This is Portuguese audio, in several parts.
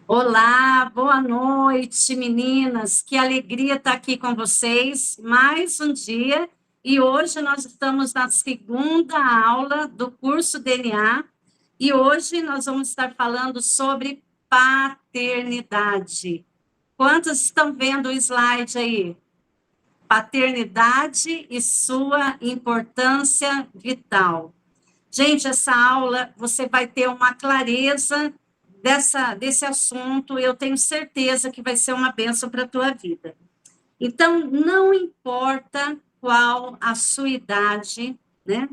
Olá, boa noite, meninas. Que alegria estar aqui com vocês. Mais um dia. E hoje nós estamos na segunda aula do curso DNA. E hoje nós vamos estar falando sobre paternidade. Quantos estão vendo o slide aí? Paternidade e sua importância vital. Gente, essa aula você vai ter uma clareza desse assunto, eu tenho certeza que vai ser uma bênção para a tua vida. Então, não importa qual a sua idade, né?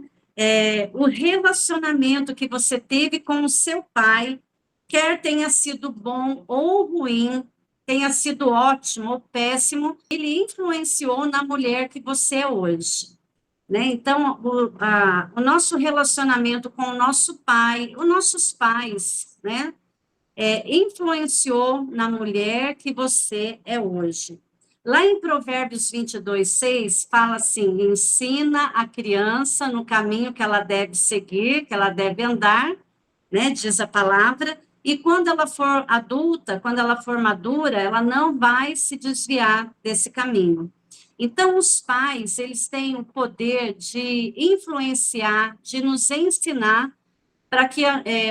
O relacionamento que você teve com o seu pai, quer tenha sido bom ou ruim, tenha sido ótimo ou péssimo, ele influenciou na mulher que você é hoje. Né? Então, o nosso relacionamento com o nosso pai, os nossos pais, né? Influenciou na mulher que você é hoje. Lá em Provérbios 22:6, fala assim: ensina a criança no caminho que ela deve seguir, que ela deve andar, né? Diz a palavra, e quando ela for adulta, quando ela for madura, ela não vai se desviar desse caminho. Então, os pais, eles têm o poder de influenciar, de nos ensinar, para que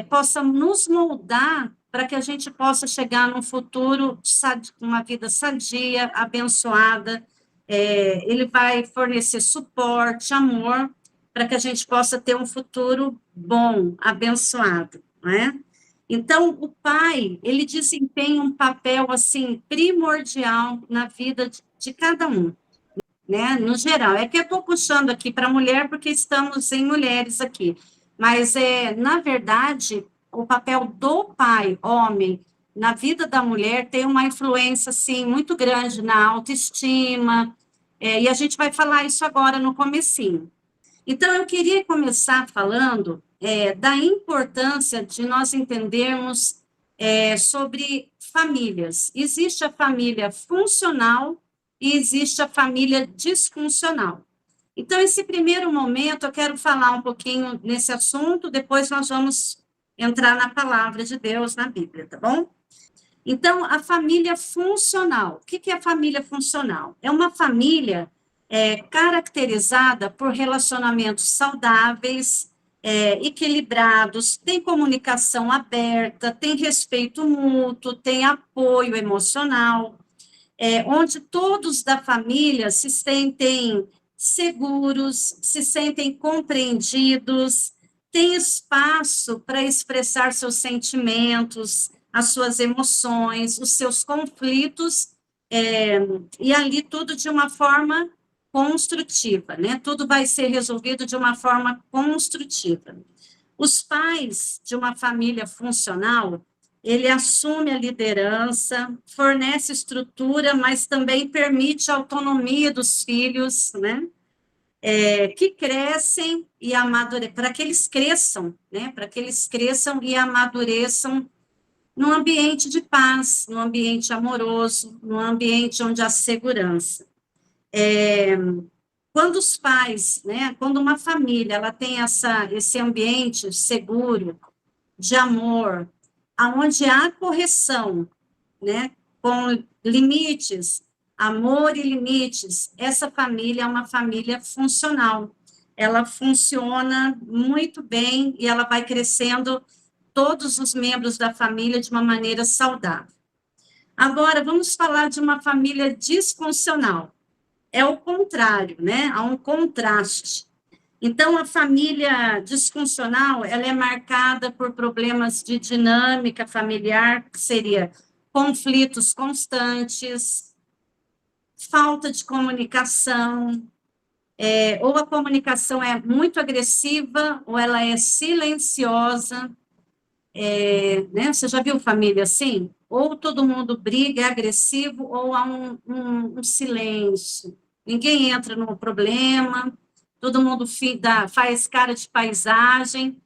possa nos moldar, para que a gente possa chegar num futuro, uma vida sadia, abençoada. Ele vai fornecer suporte, amor, para que a gente possa ter um futuro bom, abençoado, não é? Então, o pai, ele desempenha um papel, assim, primordial na vida de cada um, né? No geral. É que eu estou puxando aqui para mulher, porque estamos em mulheres aqui. Mas, na verdade, o papel do pai, homem, na vida da mulher tem uma influência, assim, muito grande na autoestima, e a gente vai falar isso agora no comecinho. Então, eu queria começar falando da importância de nós entendermos sobre famílias. Existe a família funcional e existe a família disfuncional. Então, esse primeiro momento, eu quero falar um pouquinho nesse assunto, depois nós vamos entrar na palavra de Deus, na Bíblia, tá bom? Então, a família funcional. O que é a família funcional? É uma família caracterizada por relacionamentos saudáveis, equilibrados, tem comunicação aberta, tem respeito mútuo, tem apoio emocional, onde todos da família se sentem seguros, se sentem compreendidos, têm espaço para expressar seus sentimentos, as suas emoções, os seus conflitos, é, e ali tudo de uma forma construtiva, né? Tudo vai ser resolvido de uma forma construtiva. Os pais de uma família funcional, ele assume a liderança, fornece estrutura, mas também permite a autonomia dos filhos, né? Que crescem e amadurecem, para que eles cresçam, né? Para que eles cresçam e amadureçam num ambiente de paz, num ambiente amoroso, num ambiente onde há segurança. Quando os pais, né? Quando uma família, ela tem esse ambiente seguro, de amor, aonde há correção, né, com limites, amor e limites, essa família é uma família funcional. Ela funciona muito bem e ela vai crescendo todos os membros da família de uma maneira saudável. Agora, vamos falar de uma família disfuncional. É o contrário, né? Há um contraste. Então, a família disfuncional, ela é marcada por problemas de dinâmica familiar, que seria conflitos constantes, falta de comunicação, ou a comunicação é muito agressiva, ou ela é silenciosa, né? Você já viu família assim? Ou todo mundo briga, é agressivo, ou há um silêncio. Ninguém entra no problema, todo mundo faz cara de paisagem,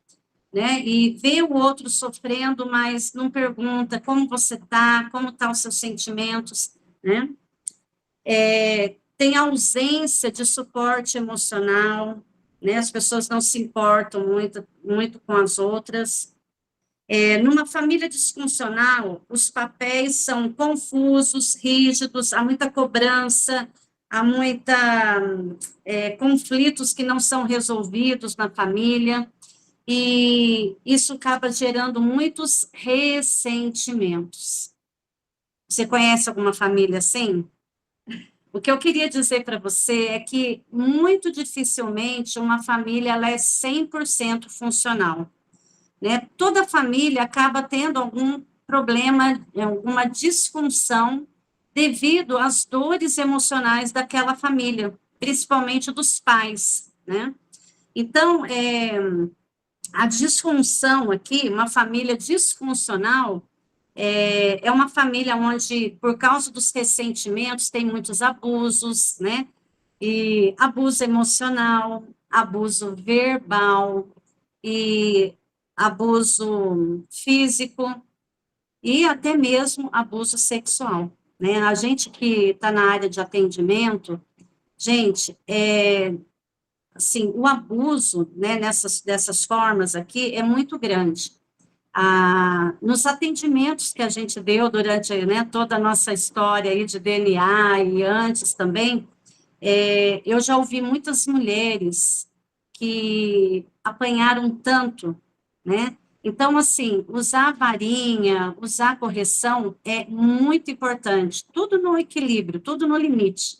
né? E vê o outro sofrendo, mas não pergunta como você está, como estão os seus sentimentos, né? Tem ausência de suporte emocional, né? As pessoas não se importam muito com as outras. Numa família disfuncional, os papéis são confusos, rígidos, há muita cobrança, há conflitos que não são resolvidos na família, e isso acaba gerando muitos ressentimentos. Você conhece alguma família assim? O que eu queria dizer para você é que, muito dificilmente, uma família ela é 100% funcional, né? Toda família acaba tendo algum problema, alguma disfunção, devido às dores emocionais daquela família, principalmente dos pais, né? Então, a disfunção aqui, uma família disfuncional, é uma família onde, por causa dos ressentimentos, tem muitos abusos, né? E abuso emocional, abuso verbal e abuso físico e até mesmo abuso sexual, né? A gente que está na área de atendimento, gente, assim, o abuso, né, dessas formas aqui é muito grande. Nos atendimentos que a gente deu durante, né, toda a nossa história aí de DNA e antes também, eu já ouvi muitas mulheres que apanharam tanto, né? Então, assim, usar varinha, usar correção é muito importante, tudo no equilíbrio, tudo no limite.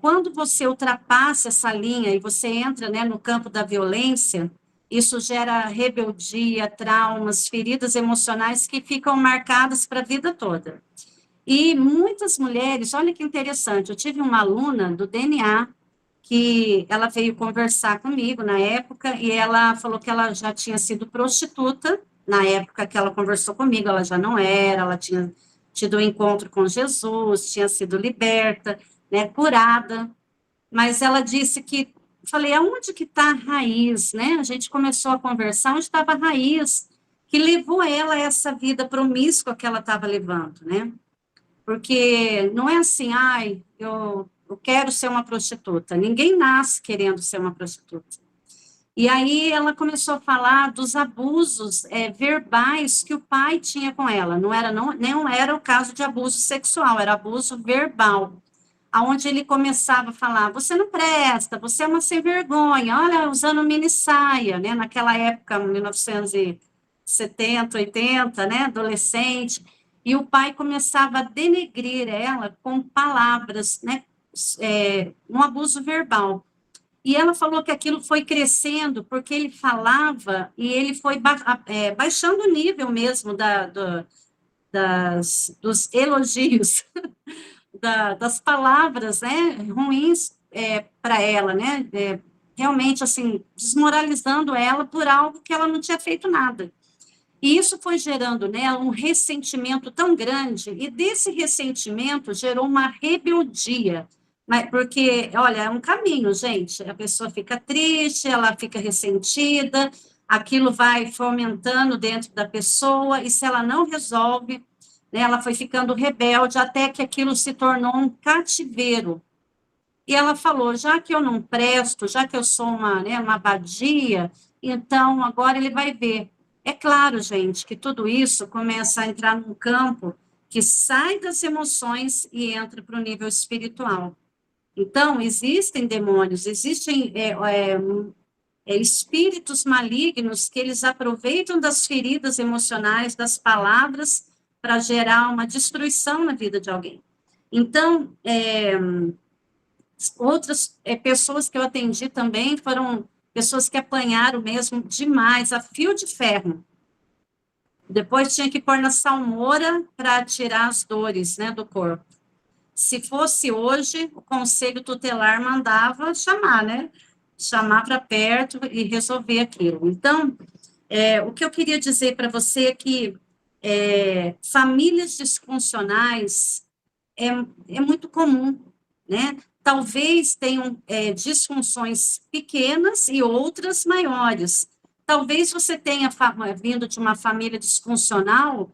Quando você ultrapassa essa linha e você entra, né, no campo da violência, isso gera rebeldia, traumas, feridas emocionais que ficam marcadas para a vida toda. E muitas mulheres, olha que interessante, eu tive uma aluna do DNA que ela veio conversar comigo na época e ela falou que ela já tinha sido prostituta, na época que ela conversou comigo, ela já não era, ela tinha tido um encontro com Jesus, tinha sido liberta, né, curada, mas ela disse que, falei, aonde que está a raiz, né? A gente começou a conversar, onde estava a raiz que levou ela a essa vida promíscua que ela estava levando, né? Porque não é assim, ai, eu quero ser uma prostituta. Ninguém nasce querendo ser uma prostituta. E aí ela começou a falar dos abusos verbais que o pai tinha com ela. Não era o caso de abuso sexual, era abuso verbal. Aonde ele começava a falar, você não presta, você é uma sem vergonha, olha, usando mini saia, né? Naquela época, 1970, 80, né? Adolescente. E o pai começava a denegrir ela com palavras, né? Um abuso verbal. E ela falou que aquilo foi crescendo porque ele falava e ele foi baixando o nível mesmo dos elogios, das palavras, né, ruins para ela, né, realmente, assim, desmoralizando ela por algo que ela não tinha feito nada. E isso foi gerando nela um ressentimento tão grande, e desse ressentimento gerou uma rebeldia, porque, olha, é um caminho, gente, a pessoa fica triste, ela fica ressentida, aquilo vai fomentando dentro da pessoa, e se ela não resolve, né, ela foi ficando rebelde, até que aquilo se tornou um cativeiro. E ela falou, já que eu não presto, já que eu sou uma vadia, então agora ele vai ver. É claro, gente, que tudo isso começa a entrar num campo que sai das emoções e entra para o nível espiritual. Então, existem demônios, existem espíritos malignos que eles aproveitam das feridas emocionais, das palavras, para gerar uma destruição na vida de alguém. Então, outras pessoas que eu atendi também foram pessoas que apanharam mesmo demais, a fio de ferro. Depois tinha que pôr na salmoura para tirar as dores, né, do corpo. Se fosse hoje, o conselho tutelar mandava chamar, né? Chamar para perto e resolver aquilo. Então, o que eu queria dizer para você é que famílias disfuncionais é muito comum, né? Talvez tenham disfunções pequenas e outras maiores. Talvez você tenha vindo de uma família disfuncional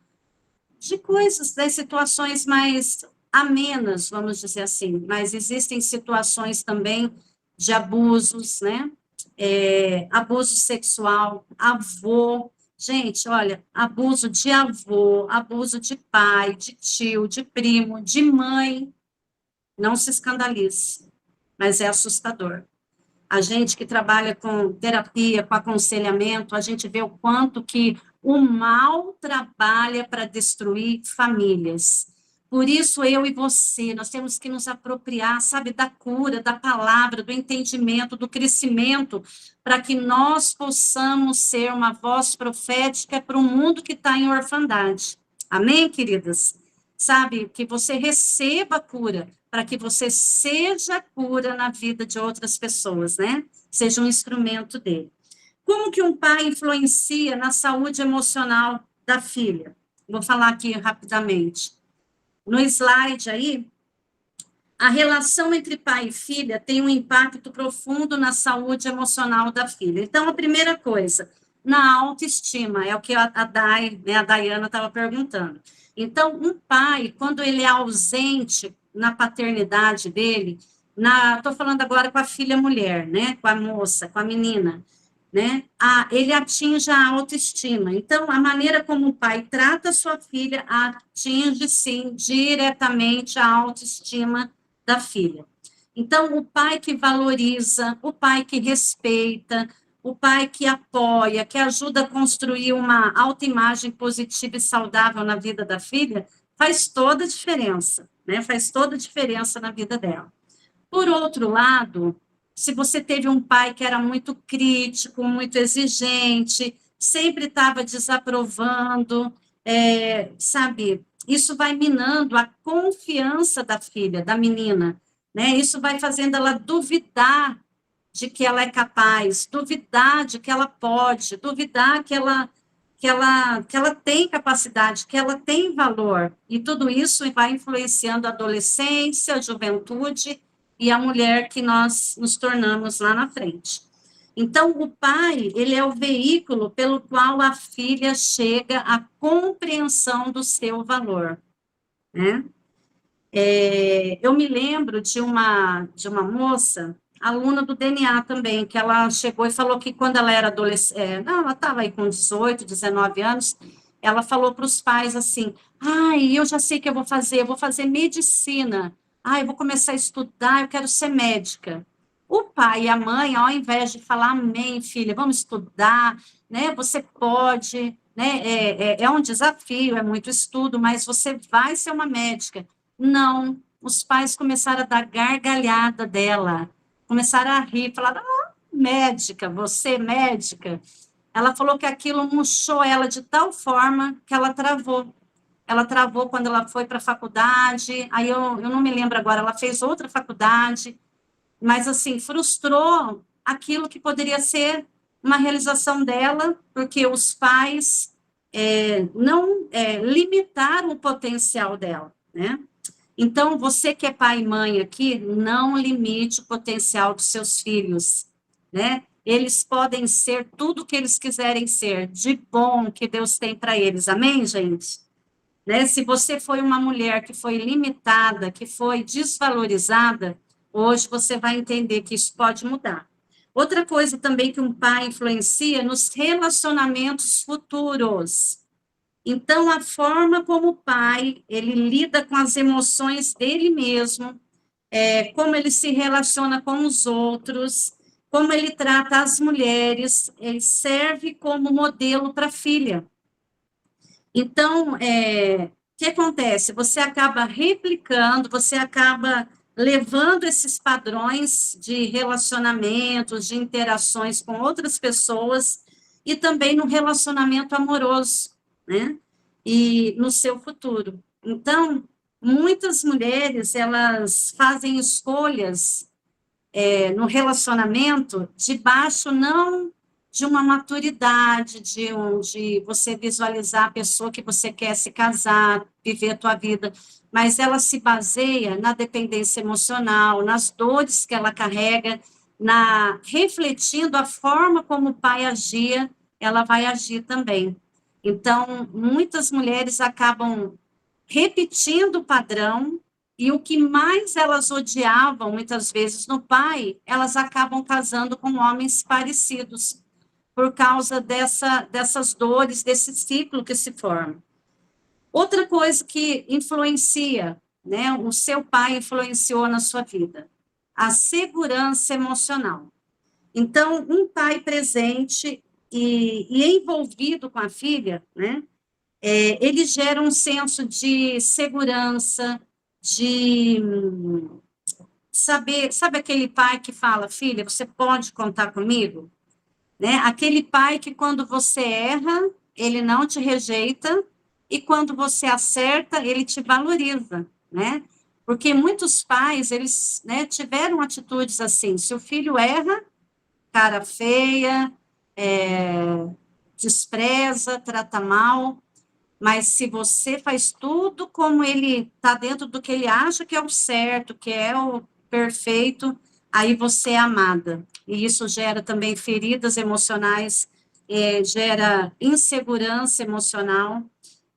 de coisas, das situações mais amenas, vamos dizer assim, mas existem situações também de abusos, né? Abuso sexual, avô, Gente, olha, abuso de avô, abuso de pai, de tio, de primo, de mãe, não se escandalize, mas é assustador. A gente que trabalha com terapia, com aconselhamento, a gente vê o quanto que o mal trabalha para destruir famílias. Por isso, eu e você, nós temos que nos apropriar, sabe, da cura, da palavra, do entendimento, do crescimento, para que nós possamos ser uma voz profética para um mundo que está em orfandade. Amém, queridas? Sabe, que você receba a cura, para que você seja cura na vida de outras pessoas, né? Seja um instrumento dele. Como que um pai influencia na saúde emocional da filha? Vou falar aqui rapidamente. No slide aí, a relação entre pai e filha tem um impacto profundo na saúde emocional da filha. Então, a primeira coisa, na autoestima, é o que a Dayana estava perguntando. Então, um pai, quando ele é ausente na paternidade dele, estou falando agora com a filha mulher, né, com a moça, com a menina, né, ele atinge a autoestima. Então, a maneira como o pai trata a sua filha atinge, sim, diretamente a autoestima da filha. Então, o pai que valoriza, o pai que respeita, o pai que apoia, que ajuda a construir uma autoimagem positiva e saudável na vida da filha, faz toda a diferença, né? Faz toda a diferença na vida dela. Por outro lado, se você teve um pai que era muito crítico, muito exigente, sempre estava desaprovando, sabe, isso vai minando a confiança da filha, da menina, né? Isso vai fazendo ela duvidar de que ela é capaz, duvidar de que ela pode, duvidar que ela tem capacidade, que ela tem valor. E tudo isso vai influenciando a adolescência, a juventude e a mulher que nós nos tornamos lá na frente. Então, o pai, ele é o veículo pelo qual a filha chega à compreensão do seu valor, né? Eu me lembro de uma moça, aluna do DNA também, que ela chegou e falou que quando ela era adolescente, não, ela estava aí com 18, 19 anos, ela falou para os pais assim, eu já sei o que eu vou fazer medicina, eu vou começar a estudar, eu quero ser médica. O pai e a mãe, ao invés de falar, amém, filha, vamos estudar, né, você pode, né, é um desafio, é muito estudo, mas você vai ser uma médica. Não, os pais começaram a dar gargalhada dela, começaram a rir, falaram, médica, você médica. Ela falou que aquilo murchou ela de tal forma que ela travou. Ela travou quando ela foi para a faculdade, aí eu não me lembro agora, ela fez outra faculdade, mas, assim, frustrou aquilo que poderia ser uma realização dela, porque os pais não limitaram o potencial dela, né? Então, você que é pai e mãe aqui, não limite o potencial dos seus filhos, né? Eles podem ser tudo o que eles quiserem ser, de bom que Deus tem para eles, amém, gente? Né? Se você foi uma mulher que foi limitada, que foi desvalorizada, hoje você vai entender que isso pode mudar. Outra coisa também que um pai influencia nos relacionamentos futuros. Então, a forma como o pai, ele lida com as emoções dele mesmo, como ele se relaciona com os outros, como ele trata as mulheres, ele serve como modelo para a filha. Então, o que acontece? Você acaba replicando, você acaba levando esses padrões de relacionamentos, de interações com outras pessoas e também no relacionamento amoroso, né? E no seu futuro. Então, muitas mulheres, elas fazem escolhas no relacionamento debaixo não de uma maturidade, de você visualizar a pessoa que você quer se casar, viver a tua vida, mas ela se baseia na dependência emocional, nas dores que ela carrega, refletindo a forma como o pai agia, ela vai agir também. Então, muitas mulheres acabam repetindo o padrão, e o que mais elas odiavam, muitas vezes, no pai, elas acabam casando com homens parecidos. por causa dessas dores, desse ciclo que se forma. Outra coisa que influencia, né, o seu pai influenciou na sua vida, a segurança emocional. Então, um pai presente e envolvido com a filha, né, ele gera um senso de segurança, de sabe aquele pai que fala, filha, você pode contar comigo? Né? Aquele pai que quando você erra, ele não te rejeita, e quando você acerta, ele te valoriza, né? Porque muitos pais, eles, né, tiveram atitudes assim, se o filho erra, cara feia, despreza, trata mal, mas se você faz tudo como ele está dentro do que ele acha que é o certo, que é o perfeito, aí você é amada. E isso gera também feridas emocionais, gera insegurança emocional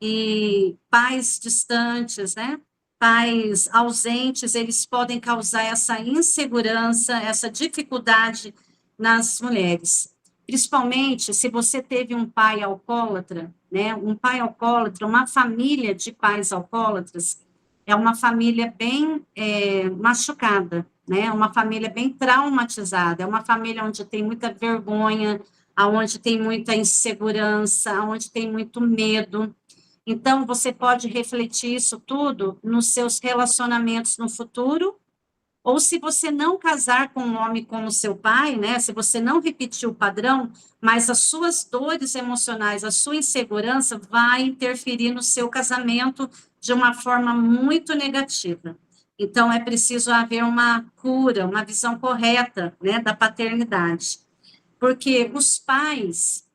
e pais distantes, né? Pais ausentes, eles podem causar essa insegurança, essa dificuldade nas mulheres. Principalmente se você teve um pai alcoólatra, né? Um pai alcoólatra, uma família de pais alcoólatras, é uma família bem machucada, né? Uma família bem traumatizada, é uma família onde tem muita vergonha, onde tem muita insegurança, onde tem muito medo. Então, você pode refletir isso tudo nos seus relacionamentos no futuro, ou se você não casar com um homem como seu pai, né? Se você não repetir o padrão, mas as suas dores emocionais, a sua insegurança vai interferir no seu casamento de uma forma muito negativa. Então, é preciso haver uma cura, uma visão correta, né, da paternidade. Porque os pais,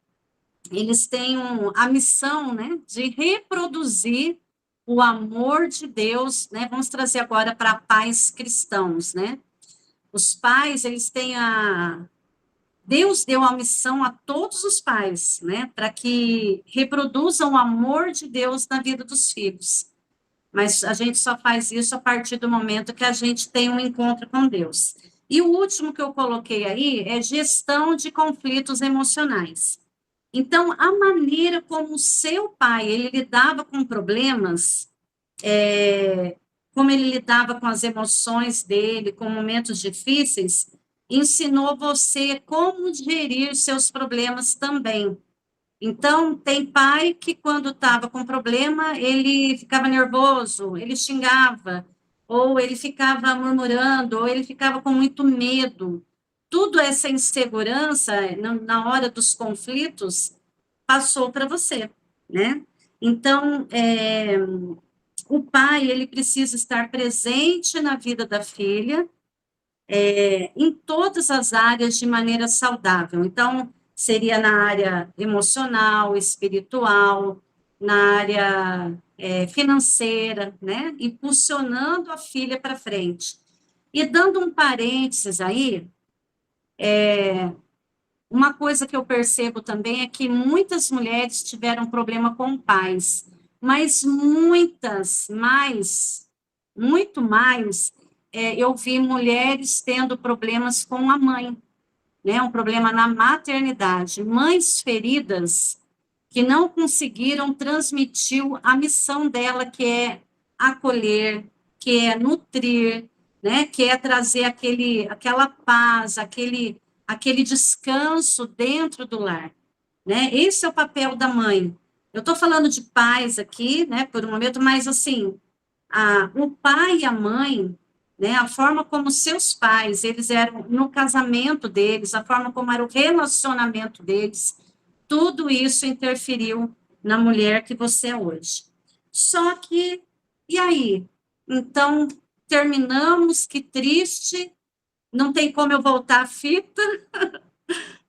eles têm a missão, né, de reproduzir o amor de Deus, né? Vamos trazer agora para pais cristãos, né? Os pais, eles têm Deus deu a missão a todos os pais, né? Para que reproduzam o amor de Deus na vida dos filhos. Mas a gente só faz isso a partir do momento que a gente tem um encontro com Deus. E o último que eu coloquei aí é gestão de conflitos emocionais. Então, a maneira como o seu pai, ele lidava com problemas, como ele lidava com as emoções dele, com momentos difíceis, ensinou você como gerir seus problemas também. Então, tem pai que, quando estava com problema, ele ficava nervoso, ele xingava, ou ele ficava murmurando, ou ele ficava com muito medo. Tudo essa insegurança, na hora dos conflitos, passou para você, né? Então, o pai, ele precisa estar presente na vida da filha, em todas as áreas de maneira saudável. Então, seria na área emocional, espiritual, na área financeira, né? Impulsionando a filha para frente. E dando um parênteses aí, uma coisa que eu percebo também é que muitas mulheres tiveram problema com pais, mas muitas mais, muito mais, eu vi mulheres tendo problemas com a mãe, né? Um problema na maternidade, mães feridas que não conseguiram transmitir a missão dela, que é acolher, que é nutrir, né? Que é trazer aquela paz, aquele descanso dentro do lar, né? Esse é o papel da mãe. Eu estou falando de pais aqui, né, por um momento, mas assim, o pai e a mãe, né, a forma como seus pais, eles eram no casamento deles, a forma como era o relacionamento deles, tudo isso interferiu na mulher que você é hoje. Só que, e aí? Então, terminamos, que triste, não tem como eu voltar a fita.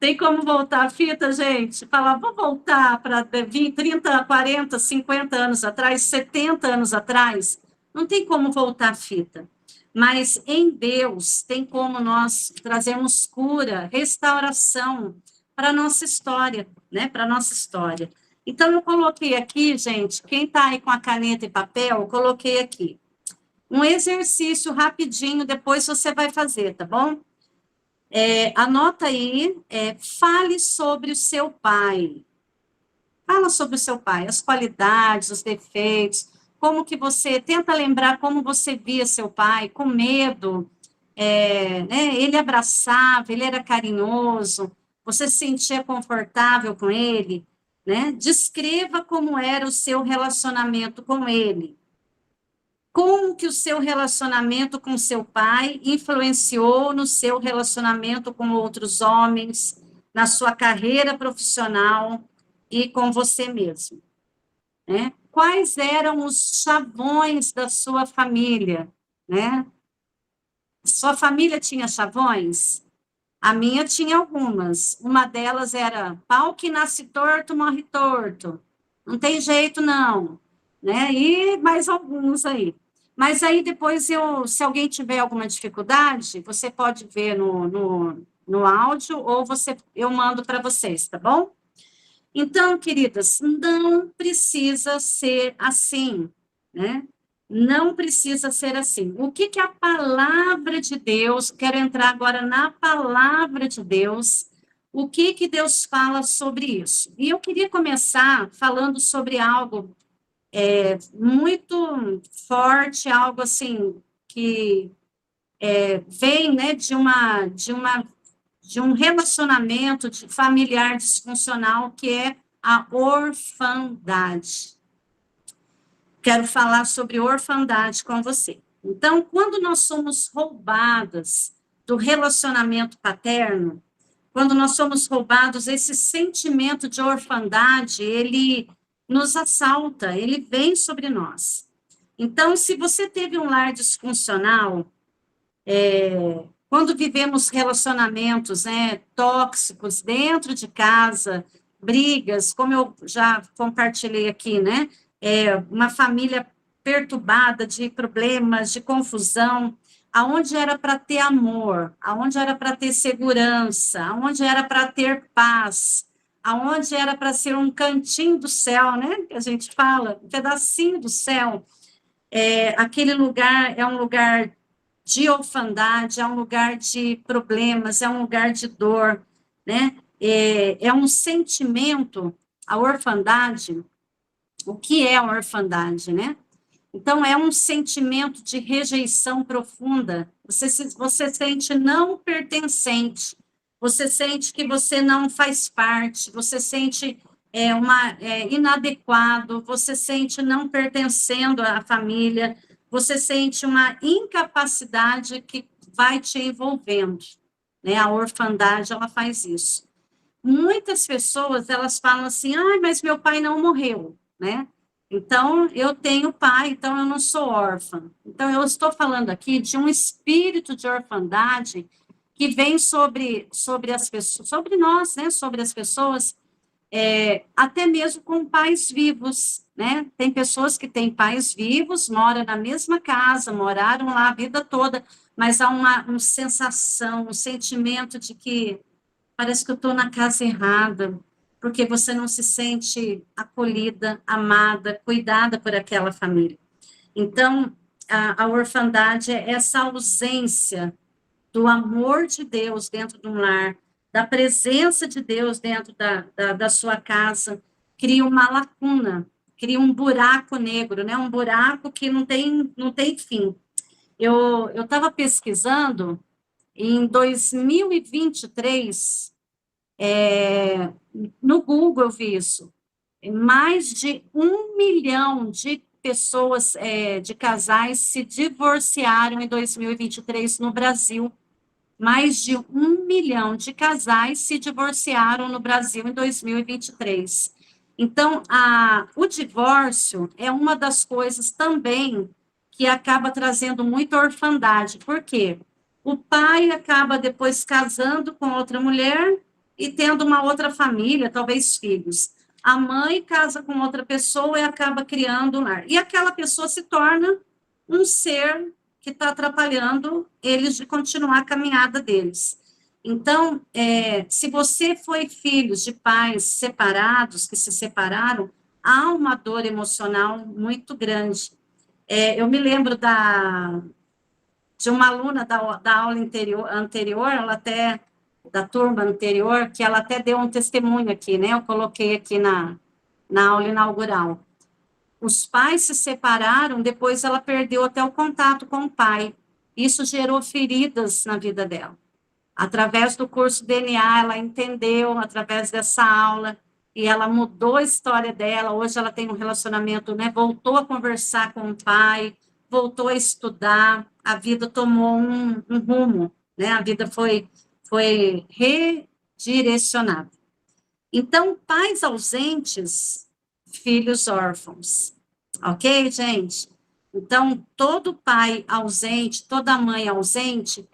Tem como voltar a fita, gente? Falar, vou voltar para 30, 40, 50 anos atrás, 70 anos atrás. Não tem como voltar a fita. Mas em Deus tem como nós trazermos cura, restauração para a nossa história, né? Para a nossa história. Então, eu coloquei aqui, gente, quem está aí com a caneta e papel, eu coloquei aqui. Um exercício rapidinho, depois você vai fazer, tá bom? Anota aí, fale sobre o seu pai. Fala sobre o seu pai, as qualidades, os defeitos, como que você, tenta lembrar como você via seu pai, com medo, né, ele abraçava, ele era carinhoso, você se sentia confortável com ele, né? Descreva como era o seu relacionamento com ele. Como que o seu relacionamento com seu pai influenciou no seu relacionamento com outros homens, na sua carreira profissional e com você mesmo, né? Quais eram os chavões da sua família, né? Sua família tinha chavões? A minha tinha algumas. Uma delas era pau que nasce torto, morre torto. Não tem jeito, não. Né? E mais alguns aí. Mas aí depois, se alguém tiver alguma dificuldade, você pode ver no áudio ou eu mando para vocês, tá bom? Então, queridas, não precisa ser assim, né? Não precisa ser assim. O que a palavra de Deus, quero entrar agora na palavra de Deus, o que Deus fala sobre isso? E eu queria começar falando sobre algo muito forte, algo assim, que vem, né, de um relacionamento familiar disfuncional, que é a orfandade. Quero falar sobre orfandade com você. Então, quando nós somos roubadas do relacionamento paterno, quando nós somos roubados, esse sentimento de orfandade, ele nos assalta, ele vem sobre nós. Então, se você teve um lar disfuncional, quando vivemos relacionamentos, né, tóxicos dentro de casa, brigas, como eu já compartilhei aqui, né, uma família perturbada de problemas, de confusão, aonde era para ter amor, aonde era para ter segurança, aonde era para ter paz, aonde era para ser um cantinho do céu, né, que a gente fala, um pedacinho do céu, aquele lugar é um lugar de orfandade, é um lugar de problemas, é um lugar de dor, né? É um sentimento, a orfandade, o que é a orfandade, né? Então, é um sentimento de rejeição profunda, você sente não pertencente, você sente que você não faz parte, você sente inadequado, você sente não pertencendo à família, você sente uma incapacidade que vai te envolvendo, né? A orfandade, ela faz isso. Muitas pessoas, elas falam assim, mas meu pai não morreu, né? Então, eu tenho pai, então eu não sou órfã. Então, eu estou falando aqui de um espírito de orfandade que vem sobre as pessoas, sobre nós, né? Sobre as pessoas, até mesmo com pais vivos, né? Tem pessoas que têm pais vivos, moram na mesma casa, moraram lá a vida toda, mas há uma sensação, um sentimento de que parece que eu estou na casa errada, porque você não se sente acolhida, amada, cuidada por aquela família. Então, a orfandade é essa ausência do amor de Deus dentro de um lar, da presença de Deus dentro da sua casa, cria uma lacuna, cria um buraco negro, né? Um buraco que não tem fim. Eu estava pesquisando, em 2023, no Google eu vi isso, mais de 1 milhão de pessoas, de casais, se divorciaram em 2023 no Brasil. Mais de 1 milhão de casais se divorciaram no Brasil em 2023. Então, o divórcio é uma das coisas também que acaba trazendo muita orfandade. Por quê? O pai acaba depois casando com outra mulher e tendo uma outra família, talvez filhos. A mãe casa com outra pessoa e acaba criando um lar. E aquela pessoa se torna um ser que está atrapalhando eles de continuar a caminhada deles. Então, se você foi filho de pais separados, que se separaram, há uma dor emocional muito grande. Eu me lembro de uma aluna da aula anterior, ela até, da turma anterior, que ela até deu um testemunho aqui, né? Eu coloquei aqui na aula inaugural. Os pais se separaram, depois ela perdeu até o contato com o pai. Isso gerou feridas na vida dela. Através do curso DNA, ela entendeu, através dessa aula, e ela mudou a história dela. Hoje ela tem um relacionamento, né? Voltou a conversar com o pai, voltou a estudar, a vida tomou um rumo, né? A vida foi redirecionada. Então, pais ausentes, filhos órfãos. Ok, gente? Então, todo pai ausente, toda mãe ausente,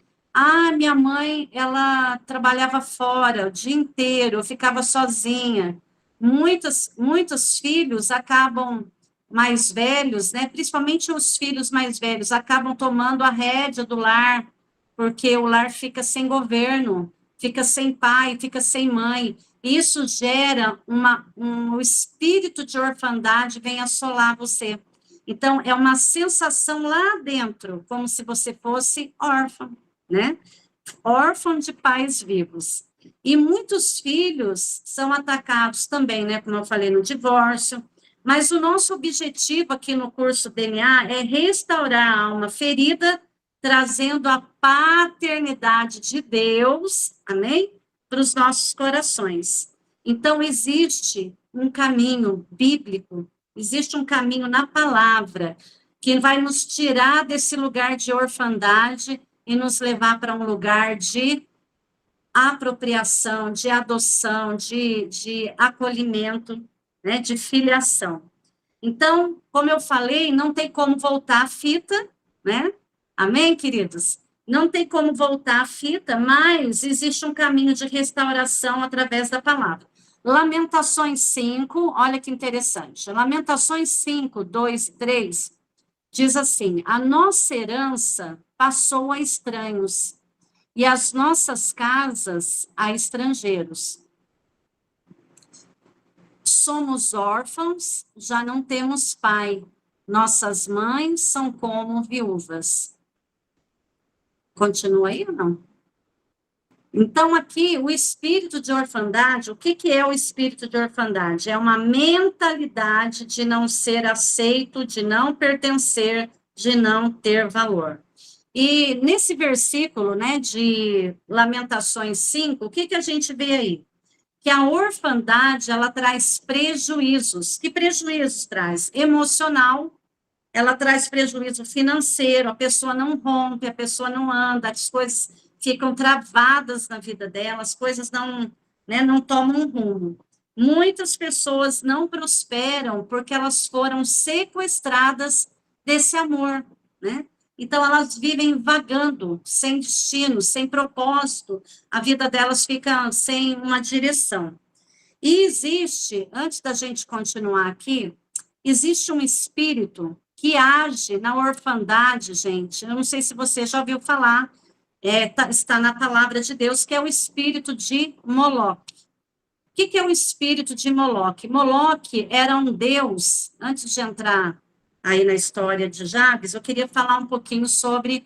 minha mãe, ela trabalhava fora o dia inteiro, eu ficava sozinha. Muitos filhos acabam mais velhos, né? Principalmente os filhos mais velhos, acabam tomando a rédea do lar, porque o lar fica sem governo, fica sem pai, fica sem mãe. Isso gera um espírito de orfandade vem assolar você. Então, é uma sensação lá dentro, como se você fosse órfão, né? Órfão de pais vivos. E muitos filhos são atacados também, né? Como eu falei, no divórcio. Mas o nosso objetivo aqui no curso DNA é restaurar a alma ferida, trazendo a paternidade de Deus, amém? Para os nossos corações. Então, existe um caminho bíblico, existe um caminho na palavra, que vai nos tirar desse lugar de orfandade e nos levar para um lugar de apropriação, de adoção, de acolhimento, né, de filiação. Então, como eu falei, não tem como voltar a fita, né? Amém, queridos? Não tem como voltar a fita, mas existe um caminho de restauração através da palavra. Lamentações 5, olha que interessante. Lamentações 5, 2 e 3, diz assim: a nossa herança passou a estranhos, e as nossas casas a estrangeiros. Somos órfãos, já não temos pai. Nossas mães são como viúvas. Continua aí ou não? Então, aqui, o espírito de orfandade, o que é o espírito de orfandade? É uma mentalidade de não ser aceito, de não pertencer, de não ter valor. E nesse versículo, né, de Lamentações 5, o que a gente vê aí? Que a orfandade, ela traz prejuízos. Que prejuízos traz? Emocional, ela traz prejuízo financeiro, a pessoa não rompe, a pessoa não anda, as coisas ficam travadas na vida dela, as coisas não, né, não tomam rumo. Muitas pessoas não prosperam porque elas foram sequestradas desse amor, né? Então, elas vivem vagando, sem destino, sem propósito, a vida delas fica sem uma direção. E existe, antes da gente continuar aqui, existe um espírito que age na orfandade, gente. Eu não sei se você já ouviu falar, está na palavra de Deus, que é o espírito de Moloque. O que é o espírito de Moloque? Moloque era um deus, antes de entrar aí na história de Jabes, eu queria falar um pouquinho sobre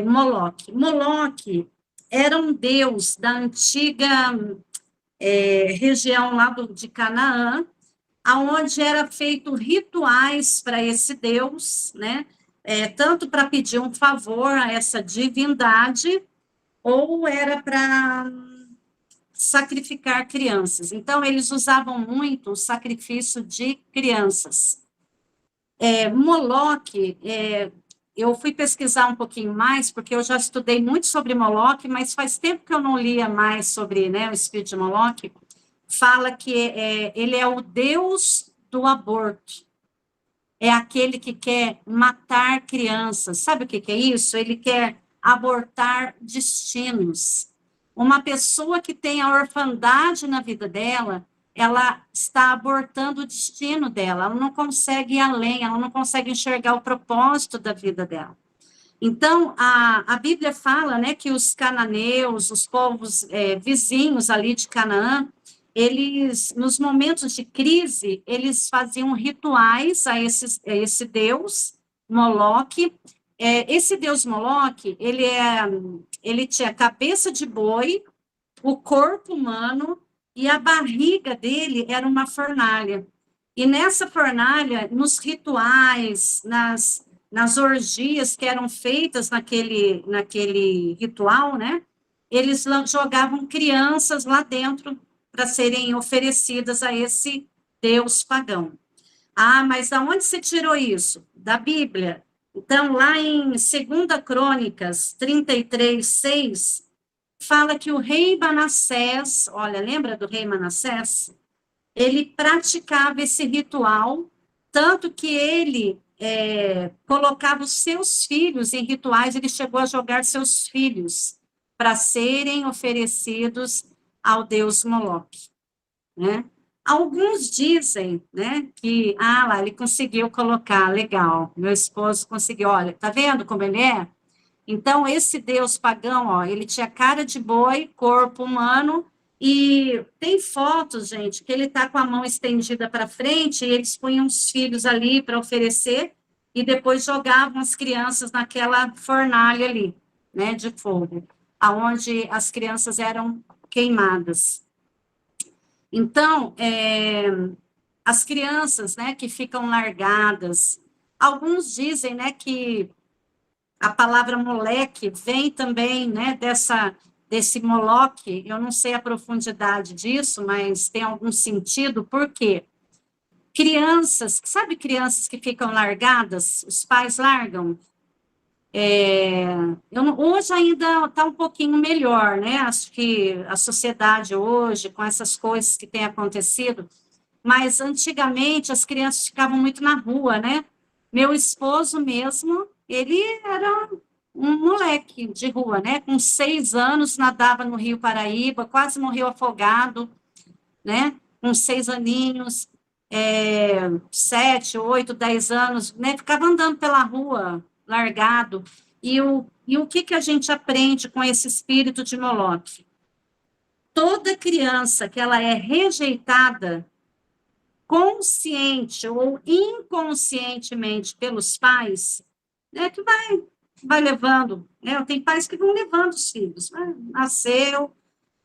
Moloque. Moloque era um deus da antiga região lá de Canaã, aonde era feito rituais para esse deus, né? Tanto para pedir um favor a essa divindade, ou era para sacrificar crianças. Então, eles usavam muito o sacrifício de crianças. Moloque, eu fui pesquisar um pouquinho mais, porque eu já estudei muito sobre Moloque, mas faz tempo que eu não lia mais sobre, né, o espírito de Moloque. Fala que ele é o deus do aborto. É aquele que quer matar crianças. Sabe o que é isso? Ele quer abortar destinos. Uma pessoa que tem a orfandade na vida dela, ela está abortando o destino dela, ela não consegue ir além, ela não consegue enxergar o propósito da vida dela. Então, a Bíblia fala, né, que os cananeus, os povos vizinhos ali de Canaã, eles, nos momentos de crise, eles faziam rituais a esse deus, Moloque, esse deus Moloque, ele tinha cabeça de boi, o corpo humano, e a barriga dele era uma fornalha. E nessa fornalha, nos rituais, nas orgias que eram feitas naquele ritual, né? Eles jogavam crianças lá dentro para serem oferecidas a esse deus pagão. Ah, mas da onde você tirou isso? Da Bíblia. Então, lá em 2 Crônicas 33, 6, fala que o rei Manassés, olha, lembra do rei Manassés? Ele praticava esse ritual, tanto que ele colocava os seus filhos em rituais, ele chegou a jogar seus filhos para serem oferecidos ao deus Moloque, né? Alguns dizem, né, que, lá, ele conseguiu colocar, legal, meu esposo conseguiu, olha, tá vendo como ele é? Então, esse deus pagão, ó, ele tinha cara de boi, corpo humano, e tem fotos, gente, que ele está com a mão estendida para frente, e eles punham os filhos ali para oferecer, e depois jogavam as crianças naquela fornalha ali, né, de fogo, aonde as crianças eram queimadas. Então, as crianças, né, que ficam largadas, alguns dizem, né, que a palavra moleque vem também, né, desse Moloque, eu não sei a profundidade disso, mas tem algum sentido, por quê? Crianças, sabe crianças que ficam largadas, os pais largam? Hoje ainda está um pouquinho melhor, né, acho que a sociedade hoje, com essas coisas que têm acontecido, mas antigamente as crianças ficavam muito na rua, né? Meu esposo mesmo, ele era um moleque de rua, né? Com 6 anos, nadava no Rio Paraíba, quase morreu afogado, né? Com 6 aninhos, 7, 8, 10 anos, né? Ficava andando pela rua, largado. E o que a gente aprende com esse espírito de Moloque? Toda criança que ela é rejeitada, consciente ou inconscientemente pelos pais, né, que vai levando, né, tem pais que vão levando os filhos, né, nasceu,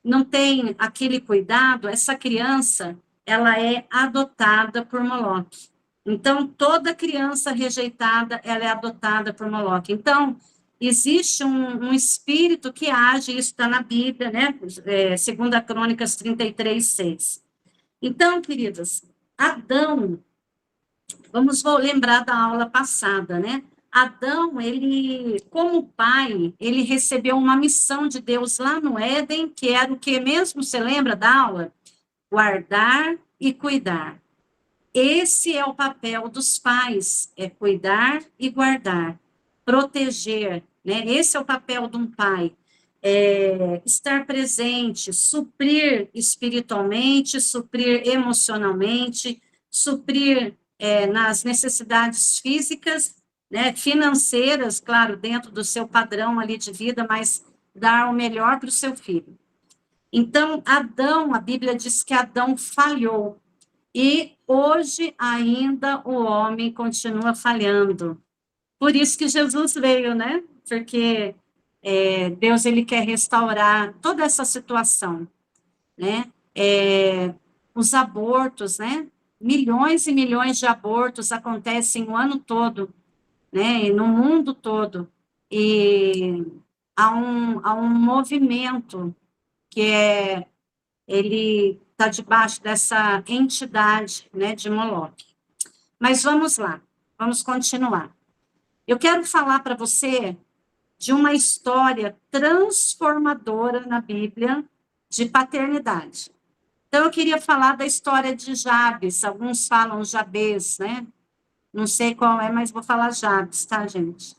não tem aquele cuidado, essa criança, ela é adotada por Moloque. Então, toda criança rejeitada, ela é adotada por Moloque. Então, existe um espírito que age, isso está na Bíblia, né, 2 Crônicas 33, 6. Então, queridas, Adão, vamos lembrar da aula passada, né? Adão, ele, como pai, ele recebeu uma missão de Deus lá no Éden, que era o que mesmo, você lembra da aula? Guardar e cuidar. Esse é o papel dos pais, é cuidar e guardar, proteger, né? Esse é o papel de um pai. Estar presente, suprir espiritualmente, suprir emocionalmente, suprir nas necessidades físicas, né, financeiras, claro, dentro do seu padrão ali de vida, mas dar o melhor para o seu filho. Então, Adão, a Bíblia diz que Adão falhou, e hoje ainda o homem continua falhando. Por isso que Jesus veio, né? Porque Deus, ele quer restaurar toda essa situação, né? Os abortos, né? Milhões e milhões de abortos acontecem o ano todo, né? E no mundo todo. E há um movimento que ele está debaixo dessa entidade, né, de Moloque. Mas vamos lá, vamos continuar. Eu quero falar para você de uma história transformadora na Bíblia de paternidade. Então, eu queria falar da história de Jabes, alguns falam Jabez, né? Não sei qual é, mas vou falar Jabes, tá, gente?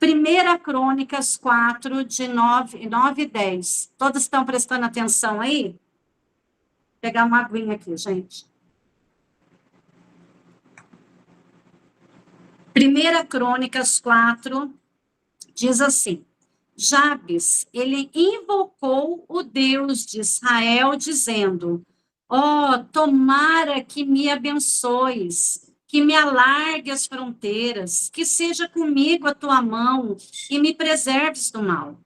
1 Crônicas 4, de 9 e 10. Todos estão prestando atenção aí? Vou pegar uma aguinha aqui, gente. 1 Crônicas 4, diz assim: Jabes, ele invocou o Deus de Israel, dizendo: tomara que me abençoes, que me alargue as fronteiras, que seja comigo a tua mão e me preserves do mal,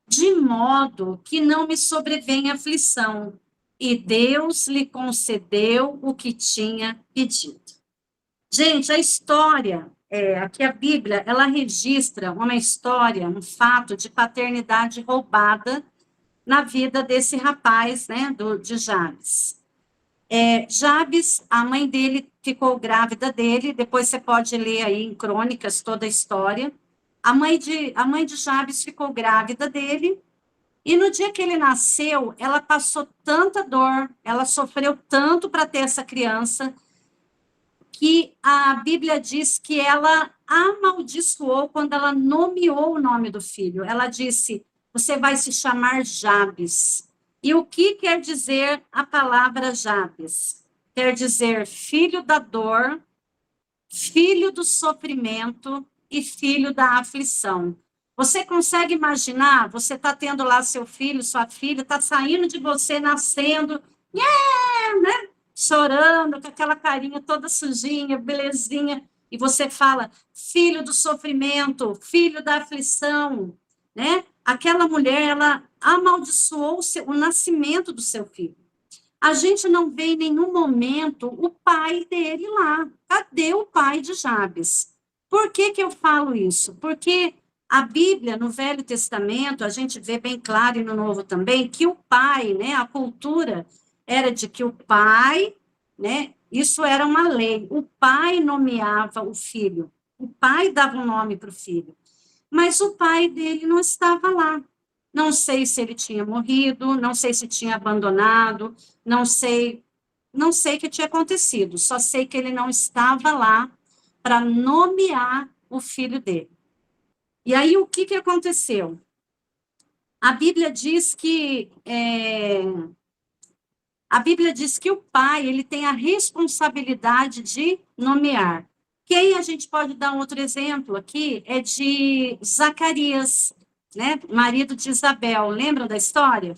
de modo que não me sobrevenha aflição. E Deus lhe concedeu o que tinha pedido. Gente, a história, aqui a Bíblia, ela registra uma história, um fato de paternidade roubada na vida desse rapaz, né, de Jabes. Jabes, a mãe dele ficou grávida dele, depois você pode ler aí em Crônicas toda a história. A mãe de Jabes ficou grávida dele, e no dia que ele nasceu, ela passou tanta dor, ela sofreu tanto para ter essa criança, que a Bíblia diz que ela amaldiçoou quando ela nomeou o nome do filho. Ela disse, você vai se chamar Jabes. E o que quer dizer a palavra Jabes? Quer dizer filho da dor, filho do sofrimento e filho da aflição. Você consegue imaginar? Você está tendo lá seu filho, sua filha, está saindo de você, nascendo, né? Chorando, com aquela carinha toda sujinha, belezinha, e você fala, filho do sofrimento, filho da aflição, né? Aquela mulher, ela amaldiçoou o nascimento do seu filho. A gente não vê em nenhum momento o pai dele lá. Cadê o pai de Jabes? Por que eu falo isso? Porque a Bíblia, no Velho Testamento, a gente vê bem claro e no Novo também, que o pai, né, a cultura era de que o pai, né, isso era uma lei, o pai nomeava o filho, o pai dava um nome para o filho, mas o pai dele não estava lá. Não sei se ele tinha morrido, não sei se tinha abandonado, não sei o que tinha acontecido, só sei que ele não estava lá para nomear o filho dele. E aí, o que aconteceu? A Bíblia diz que o pai ele tem a responsabilidade de nomear. Quem a gente pode dar um outro exemplo aqui é de Zacarias, né? Marido de Isabel. Lembram da história?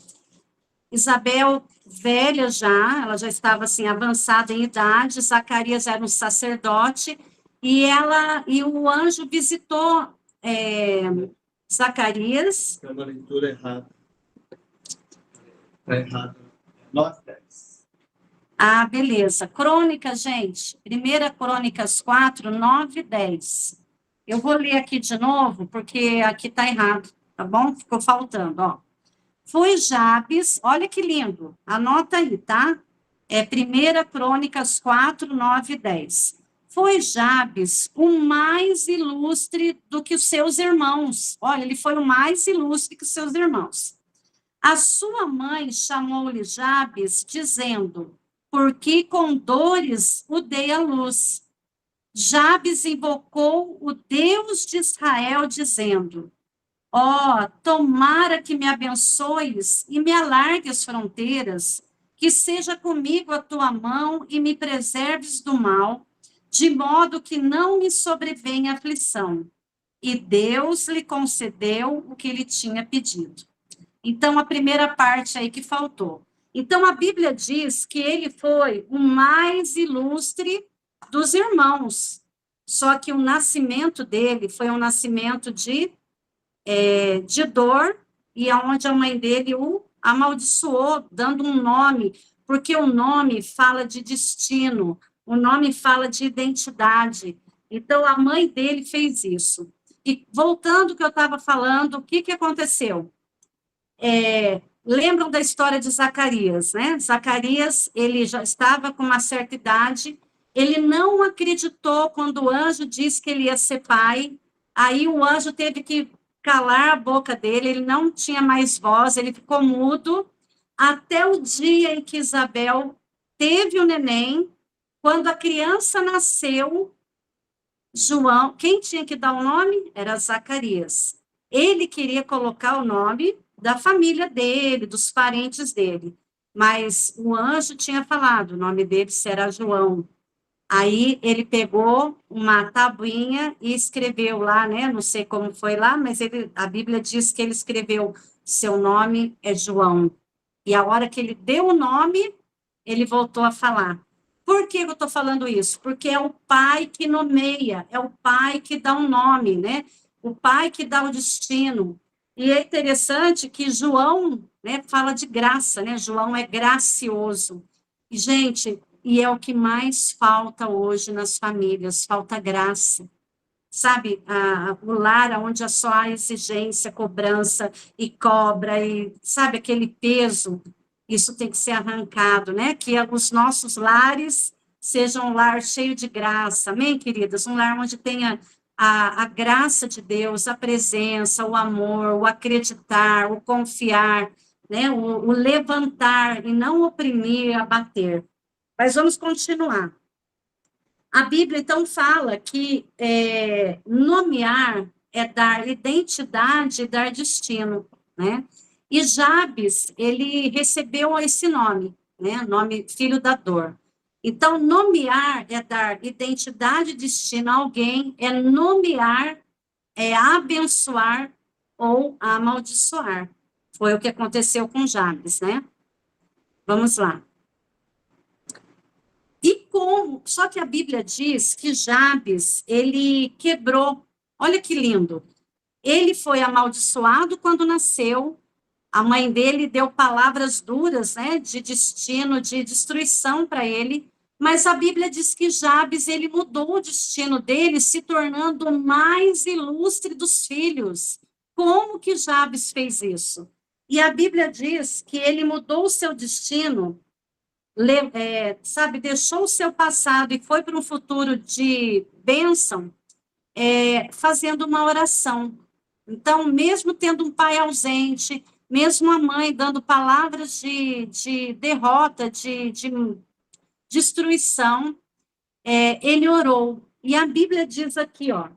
Isabel, velha já, ela já estava assim avançada em idade. Zacarias era um sacerdote e o anjo visitou Zacarias. É uma leitura errada. Está errado. 9:10. Ah, beleza. Crônicas, gente. 1 Crônicas 4, 9 e 10. Eu vou ler aqui de novo, porque aqui está errado, tá bom? Ficou faltando, ó. Foi Jabes, olha que lindo, anota aí, tá? 1 Crônicas 4, 9 e 10. Foi Jabes o mais ilustre do que os seus irmãos. Olha, ele foi o mais ilustre que os seus irmãos. A sua mãe chamou-lhe Jabes, dizendo, porque com dores o dei à luz. Jabes invocou o Deus de Israel, dizendo, tomara que me abençoes e me alargue as fronteiras, que seja comigo a tua mão e me preserves do mal, de modo que não me sobrevenha aflição. E Deus lhe concedeu o que ele tinha pedido. Então, a primeira parte aí que faltou. Então, a Bíblia diz que ele foi o mais ilustre dos irmãos, só que o nascimento dele foi um nascimento de dor, e aonde a mãe dele o amaldiçoou, dando um nome, porque o nome fala de destino, o nome fala de identidade. Então, a mãe dele fez isso. E voltando ao que eu estava falando, o que aconteceu? Lembram da história de Zacarias, né? Zacarias, ele já estava com uma certa idade, ele não acreditou quando o anjo disse que ele ia ser pai, aí o anjo teve que calar a boca dele, ele não tinha mais voz, ele ficou mudo, até o dia em que Isabel teve o neném, quando a criança nasceu, João, quem tinha que dar o nome? Era Zacarias. Ele queria colocar o nome da família dele, dos parentes dele, mas o anjo tinha falado, o nome dele será João. Aí ele pegou uma tabuinha e escreveu lá, né? Não sei como foi lá, mas a Bíblia diz que ele escreveu, seu nome é João. E a hora que ele deu o nome, ele voltou a falar. Por que eu estou falando isso? Porque é o pai que nomeia, é o pai que dá um nome, né? O pai que dá o destino. E é interessante que João, né, fala de graça, né? João é gracioso. E, gente, e é o que mais falta hoje nas famílias, falta graça. Sabe, o lar onde só há exigência, cobrança e cobra, e sabe, aquele peso, isso tem que ser arrancado, né? Que os nossos lares sejam um lar cheio de graça, amém, queridas? Um lar onde tenha a graça de Deus, a presença, o amor, o acreditar, o confiar, né? O levantar e não oprimir, abater. Mas vamos continuar. A Bíblia, então, fala que nomear é dar identidade e dar destino, né? E Jabes, ele recebeu esse nome, né? Nome filho da dor. Então, nomear é dar identidade e destino a alguém, é nomear, é abençoar ou amaldiçoar. Foi o que aconteceu com Jabes, né? Vamos lá. E como? Só que a Bíblia diz que Jabes, ele quebrou. Olha que lindo. Ele foi amaldiçoado quando nasceu. A mãe dele deu palavras duras, né, de destino, de destruição para ele. Mas a Bíblia diz que Jabes, ele mudou o destino dele, se tornando o mais ilustre dos filhos. Como que Jabes fez isso? E a Bíblia diz que ele mudou o seu destino, sabe, deixou o seu passado e foi para um futuro de bênção, fazendo uma oração. Então, mesmo tendo um pai ausente, mesmo a mãe dando palavras de derrota, de destruição, ele orou. E a Bíblia diz aqui, ó,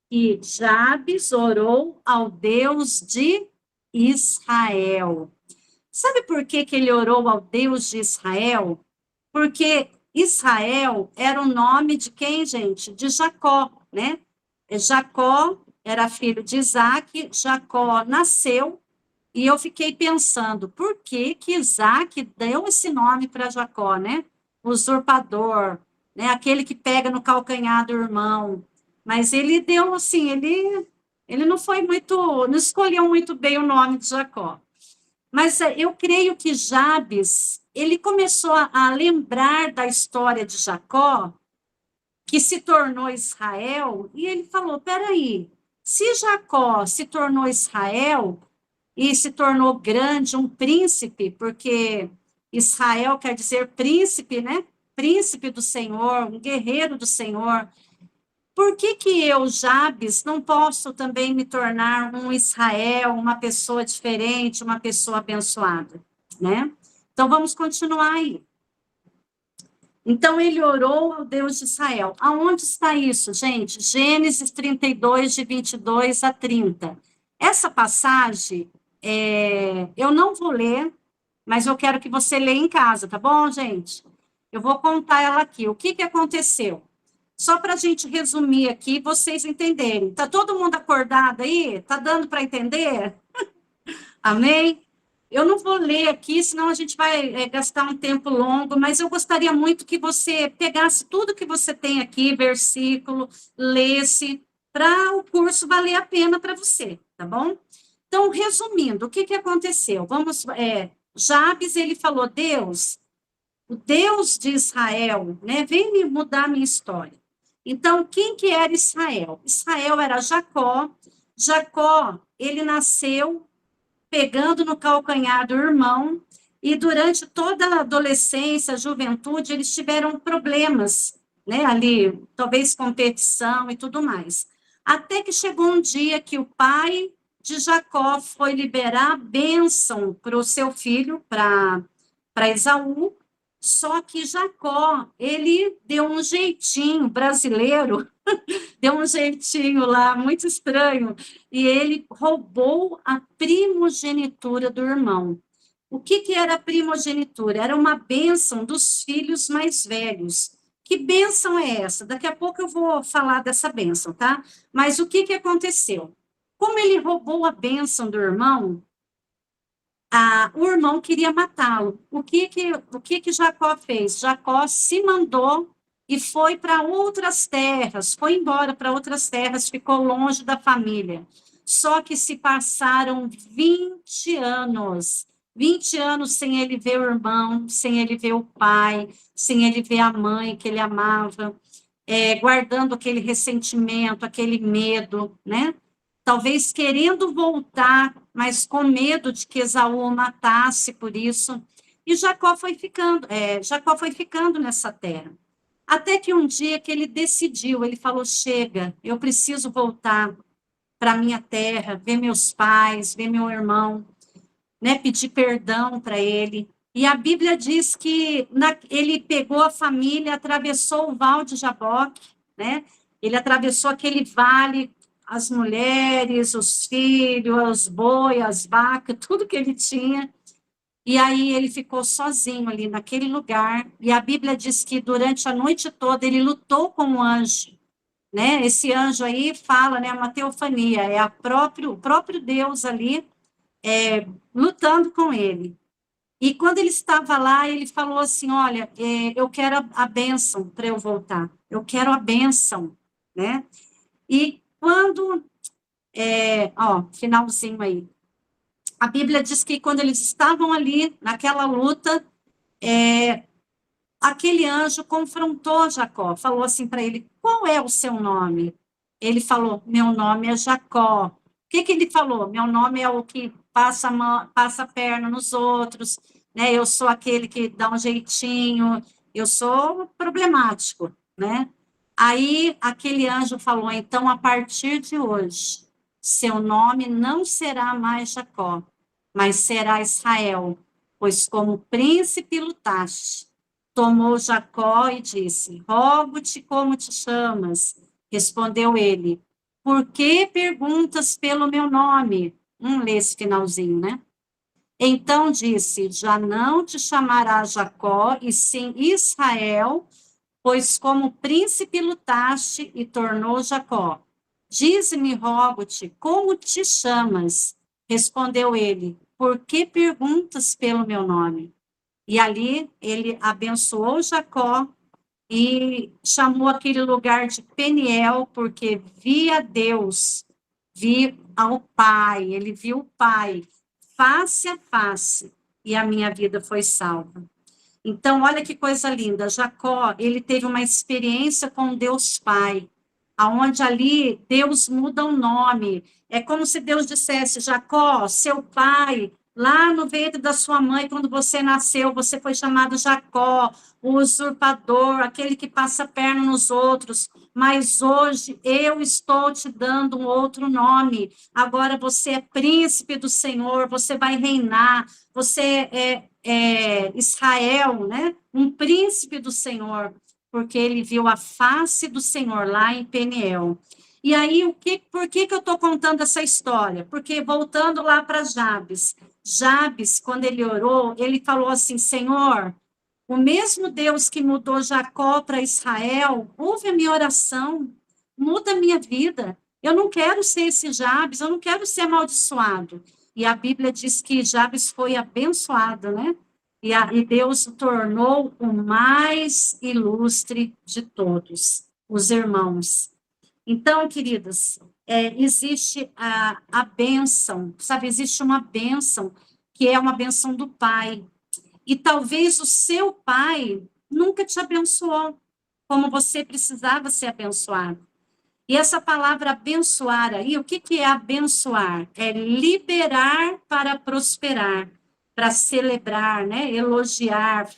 que Jabes orou ao Deus de Israel. Sabe por que ele orou ao Deus de Israel? Porque Israel era o nome de quem, gente? De Jacó, né? Jacó era filho de Isaac, Jacó nasceu, e eu fiquei pensando, por que que Isaac deu esse nome para Jacó, né? Usurpador, né? Aquele que pega no calcanhar do irmão. Mas ele deu assim, ele não foi muito, não escolheu muito bem o nome de Jacó. Mas eu creio que Jabes, ele começou a lembrar da história de Jacó, que se tornou Israel, e ele falou, peraí, se Jacó se tornou Israel, e se tornou grande, um príncipe, porque Israel quer dizer príncipe, né? Príncipe do Senhor, um guerreiro do Senhor. Por que que eu, Jabes, não posso também me tornar um Israel, uma pessoa diferente, uma pessoa abençoada, né? Então, vamos continuar aí. Então, ele orou ao Deus de Israel. Aonde está isso, gente? Gênesis 32, de 22 a 30. Essa passagem, eu não vou ler, mas eu quero que você leia em casa, tá bom, gente? Eu vou contar ela aqui. O que que aconteceu? Só para a gente resumir aqui, vocês entenderem. Está todo mundo acordado aí? Está dando para entender? Amém? Eu não vou ler aqui, senão a gente vai gastar um tempo longo, mas eu gostaria muito que você pegasse tudo que você tem aqui, versículo, lesse, para o curso valer a pena para você, tá bom? Então, resumindo, o que que aconteceu? Jabes, ele falou, Deus, o Deus de Israel, né, vem me mudar a minha história. Então, quem que era Israel? Israel era Jacó. Jacó, ele nasceu pegando no calcanhar do irmão, e durante toda a adolescência, a juventude, eles tiveram problemas, né, ali, talvez competição e tudo mais. Até que chegou um dia que o pai de Jacó foi liberar a bênção para o seu filho, para Esaú, só que Jacó, ele deu um jeitinho brasileiro, deu um jeitinho lá, muito estranho, e ele roubou a primogenitura do irmão. O que que era a primogenitura? Era uma bênção dos filhos mais velhos. Que bênção é essa? Daqui a pouco eu vou falar dessa bênção, tá? Mas o que que aconteceu? Como ele roubou a bênção do irmão, o irmão queria matá-lo. O que Jacó fez? Jacó se mandou e foi para outras terras, foi embora para outras terras, ficou longe da família. Só que se passaram 20 anos. 20 anos sem ele ver o irmão, sem ele ver o pai, sem ele ver a mãe que ele amava, guardando aquele ressentimento, aquele medo, né? Talvez querendo voltar, mas com medo de que Esaú o matasse por isso. E Jacó foi ficando nessa terra. Até que um dia que ele decidiu, ele falou: chega, eu preciso voltar para minha terra, ver meus pais, ver meu irmão, né, pedir perdão para ele. E a Bíblia diz que ele pegou a família, atravessou o Val de Jaboque, né? Ele atravessou aquele vale, as mulheres, os filhos, os bois, as vacas, tudo que ele tinha. E aí ele ficou sozinho ali naquele lugar. E a Bíblia diz que durante a noite toda ele lutou com um anjo, né? Esse anjo aí fala, né, uma teofania, é o próprio Deus ali lutando com ele. E quando ele estava lá, ele falou assim: olha, eu quero a bênção para eu voltar. Eu quero a bênção, né? E quando, finalzinho aí, a Bíblia diz que quando eles estavam ali, naquela luta, aquele anjo confrontou Jacó, falou assim para ele: qual é o seu nome? Ele falou: meu nome é Jacó. O que ele falou? Meu nome é o que passa a perna nos outros, né? Eu sou aquele que dá um jeitinho, eu sou problemático, né? Aí aquele anjo falou: então, a partir de hoje, seu nome não será mais Jacó, mas será Israel, pois como príncipe lutaste. Tomou Jacó e disse: rogo-te como te chamas. Respondeu ele: por que perguntas pelo meu nome? Lê esse finalzinho, né? Então disse: já não te chamará Jacó, e sim Israel, pois como príncipe lutaste e tornou Jacó. Dize-me, rogo-te, como te chamas? Respondeu ele: por que perguntas pelo meu nome? E ali ele abençoou Jacó e chamou aquele lugar de Peniel, porque via Deus, vi ao Pai, ele viu o Pai face a face, e a minha vida foi salva. Então, olha que coisa linda, Jacó, ele teve uma experiência com Deus Pai, aonde ali Deus muda o nome. É como se Deus dissesse: Jacó, seu pai, lá no ventre da sua mãe, quando você nasceu, você foi chamado Jacó, o usurpador, aquele que passa a perna nos outros. Mas hoje eu estou te dando um outro nome. Agora você é príncipe do Senhor, você vai reinar, você é Israel, né? Um príncipe do Senhor, porque ele viu a face do Senhor lá em Peniel. E aí, por que eu estou contando essa história? Porque, voltando lá para Jabes, quando ele orou, ele falou assim: Senhor, o mesmo Deus que mudou Jacó para Israel, ouve a minha oração, muda a minha vida. Eu não quero ser esse Jabes, eu não quero ser amaldiçoado. E a Bíblia diz que Jabes foi abençoado, né? E Deus o tornou o mais ilustre de todos, os irmãos. Então, queridas, existe a bênção, sabe? Existe uma bênção, que é uma bênção do Pai. E talvez o seu pai nunca te abençoou, como você precisava ser abençoado. E essa palavra abençoar aí, o que é abençoar? É liberar para prosperar, para celebrar, né? Elogiar,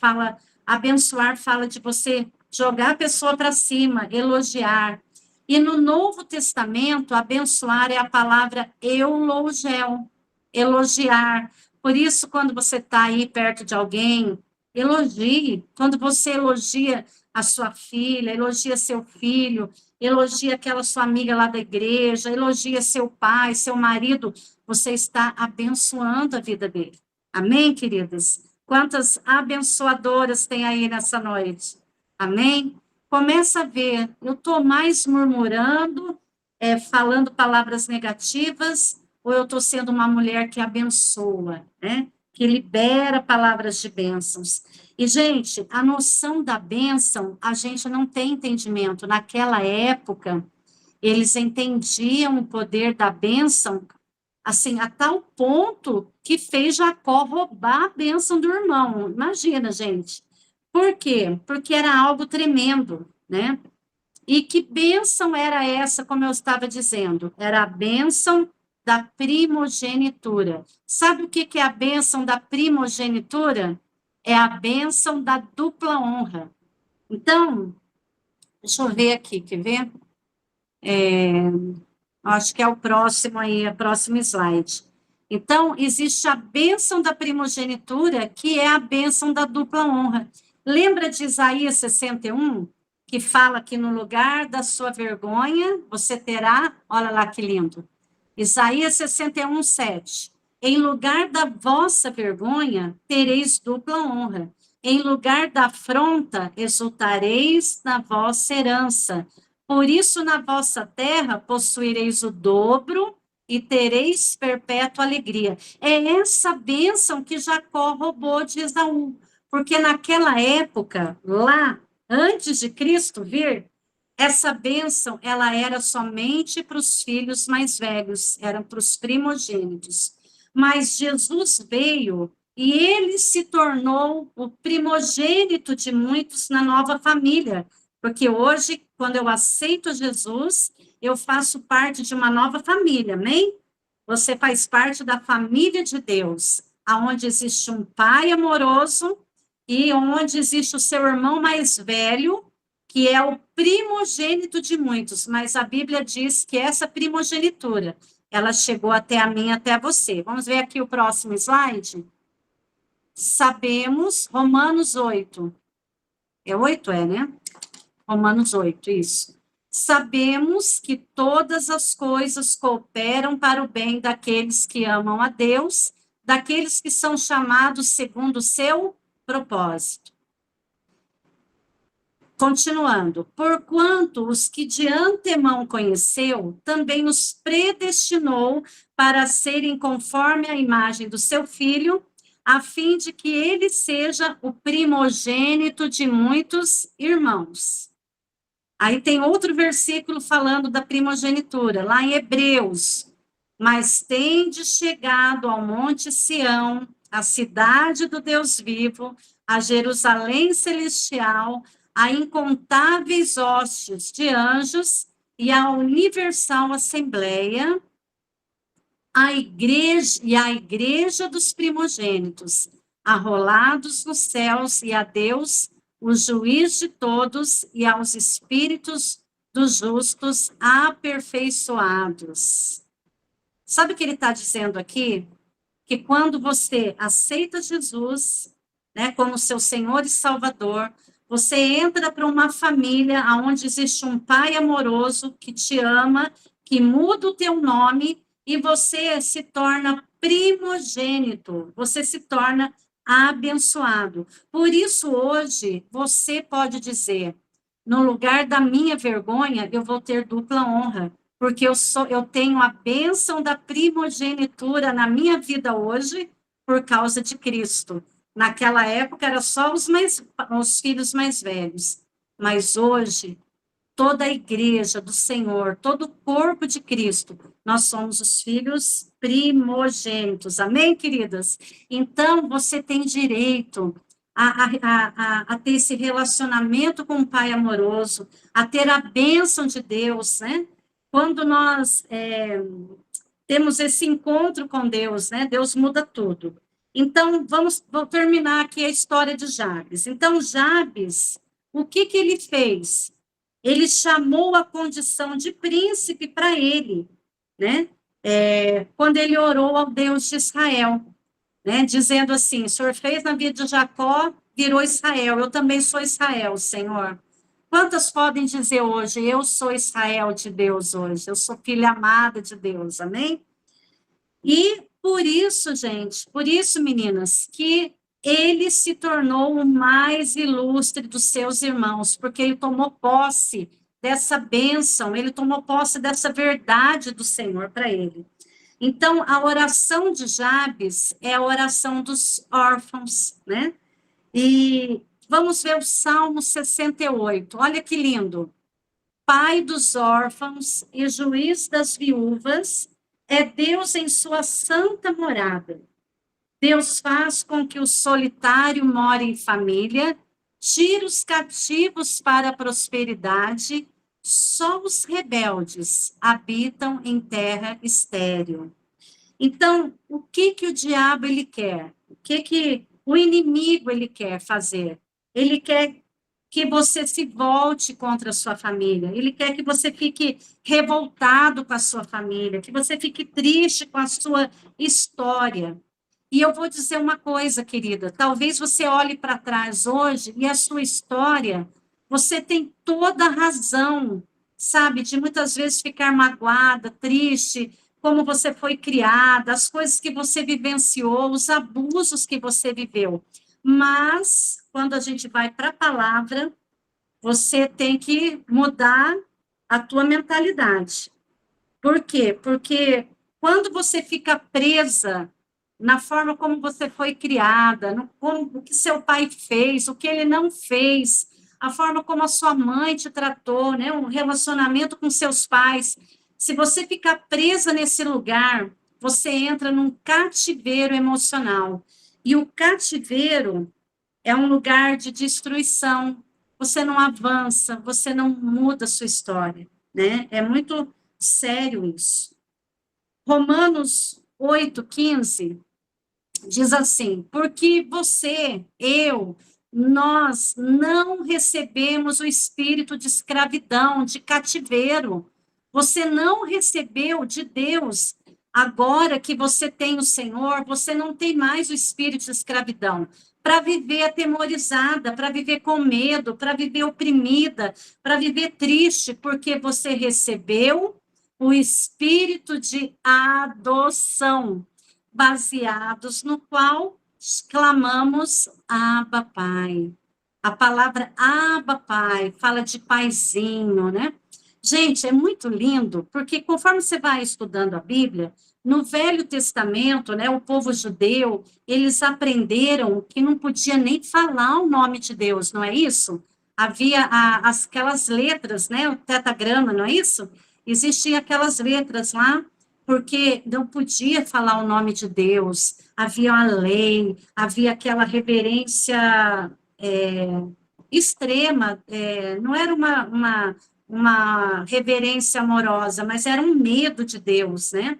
abençoar fala de você jogar a pessoa para cima, elogiar. E no Novo Testamento, abençoar é a palavra eulogel, elogiar. Por isso, quando você está aí perto de alguém, elogie. Quando você elogia a sua filha, elogia seu filho, elogia aquela sua amiga lá da igreja, elogia seu pai, seu marido, você está abençoando a vida dele. Amém, queridas? Quantas abençoadoras tem aí nessa noite? Amém? Começa a ver, eu estou mais murmurando, falando palavras negativas, ou eu estou sendo uma mulher que abençoa, né? que libera palavras de bênçãos. E, gente, a noção da bênção, a gente não tem entendimento. Naquela época, eles entendiam o poder da bênção, assim, a tal ponto que fez Jacó roubar a bênção do irmão. Imagina, gente. Por quê? Porque era algo tremendo, né? E que bênção era essa, como eu estava dizendo? Era a bênção da primogenitura. Sabe o que é a bênção da primogenitura? É a bênção da dupla honra. Então, deixa eu ver aqui, quer ver? Acho que é o próximo aí, o próximo slide. Então, existe a bênção da primogenitura, que é a bênção da dupla honra. Lembra de Isaías 61, que fala que no lugar da sua vergonha, você terá, olha lá que lindo, Isaías 61, 7. Em lugar da vossa vergonha, tereis dupla honra. Em lugar da afronta, exultareis na vossa herança. Por isso, na vossa terra, possuireis o dobro e tereis perpétua alegria. É essa bênção que Jacó roubou de Esaú. Porque naquela época, lá, antes de Cristo vir, essa bênção, ela era somente para os filhos mais velhos, era para os primogênitos. Mas Jesus veio e ele se tornou o primogênito de muitos na nova família. Porque hoje, quando eu aceito Jesus, eu faço parte de uma nova família, amém? Você faz parte da família de Deus, aonde existe um pai amoroso e onde existe o seu irmão mais velho, que é o primogênito de muitos, mas a Bíblia diz que essa primogenitura, ela chegou até a mim, até a você. Vamos ver aqui o próximo slide? Sabemos, Romanos 8. É 8, né? Romanos 8, isso. Sabemos que todas as coisas cooperam para o bem daqueles que amam a Deus, daqueles que são chamados segundo o seu propósito. Continuando, porquanto os que de antemão conheceu, também os predestinou para serem conforme a imagem do seu filho, a fim de que ele seja o primogênito de muitos irmãos. Aí tem outro versículo falando da primogenitura, lá em Hebreus. Mas tende chegado ao monte Sião, a cidade do Deus vivo, a Jerusalém celestial, a incontáveis hostes de anjos e a universal assembleia, a igreja dos primogênitos, arrolados nos céus, e a Deus, o juiz de todos, e aos espíritos dos justos aperfeiçoados. Sabe o que ele está dizendo aqui? Que quando você aceita Jesus, né, como seu Senhor e Salvador, você entra para uma família onde existe um pai amoroso que te ama, que muda o teu nome e você se torna primogênito, você se torna abençoado. Por isso, hoje, você pode dizer, no lugar da minha vergonha, eu vou ter dupla honra, porque eu tenho a bênção da primogenitura na minha vida hoje, por causa de Cristo. Naquela época, era só os filhos mais velhos. Mas hoje, toda a igreja do Senhor, todo o corpo de Cristo, nós somos os filhos primogênitos. Amém, queridas? Então, você tem direito a ter esse relacionamento com o Pai amoroso, a ter a bênção de Deus, né? Quando nós temos esse encontro com Deus, né? Deus muda tudo. Então, vou terminar aqui a história de Jabes. Então, Jabes, o que ele fez? Ele chamou a condição de príncipe para ele, né? Quando ele orou ao Deus de Israel, né? Dizendo assim, o Senhor fez na vida de Jacó, virou Israel, eu também sou Israel, Senhor. Quantas podem dizer hoje, eu sou Israel de Deus hoje, eu sou filha amada de Deus, amém? E por isso, gente, por isso, meninas, que ele se tornou o mais ilustre dos seus irmãos, porque ele tomou posse dessa bênção, ele tomou posse dessa verdade do Senhor para ele. Então, a oração de Jabes é a oração dos órfãos, né? E vamos ver o Salmo 68. Olha que lindo. Pai dos órfãos e juiz das viúvas, é Deus em sua santa morada. Deus faz com que o solitário more em família, tira os cativos para a prosperidade, só os rebeldes habitam em terra estéril. Então, o que que o diabo ele quer? O que que o inimigo ele quer fazer? Ele quer que você se volte contra a sua família. Ele quer que você fique revoltado com a sua família, que você fique triste com a sua história. E eu vou dizer uma coisa, querida, talvez você olhe para trás hoje e a sua história, você tem toda a razão, sabe, de muitas vezes ficar magoada, triste, como você foi criada, as coisas que você vivenciou, os abusos que você viveu. Mas, quando a gente vai para a palavra, você tem que mudar a tua mentalidade. Por quê? Porque quando você fica presa na forma como você foi criada, o que seu pai fez, o que ele não fez, a forma como a sua mãe te tratou, né, um relacionamento com seus pais, se você ficar presa nesse lugar, você entra num cativeiro emocional. E o cativeiro é um lugar de destruição. Você não avança, você não muda a sua história, né? É muito sério isso. Romanos 8:15 diz assim: porque você, eu, nós não recebemos o espírito de escravidão, de cativeiro. Você não recebeu de Deus. Agora que você tem o Senhor, você não tem mais o espírito de escravidão. Para viver atemorizada, para viver com medo, para viver oprimida, para viver triste, porque você recebeu o espírito de adoção, baseados no qual clamamos Abba, Pai. A palavra Abba, Pai fala de paizinho, né? Gente, é muito lindo, porque conforme você vai estudando a Bíblia, no Velho Testamento, né, o povo judeu, eles aprenderam que não podia nem falar o nome de Deus, não é isso? Havia aquelas letras, né, o tetagrama, não é isso? Existiam aquelas letras lá, porque não podia falar o nome de Deus, havia a lei, havia aquela reverência extrema, não era uma reverência amorosa, mas era um medo de Deus, né?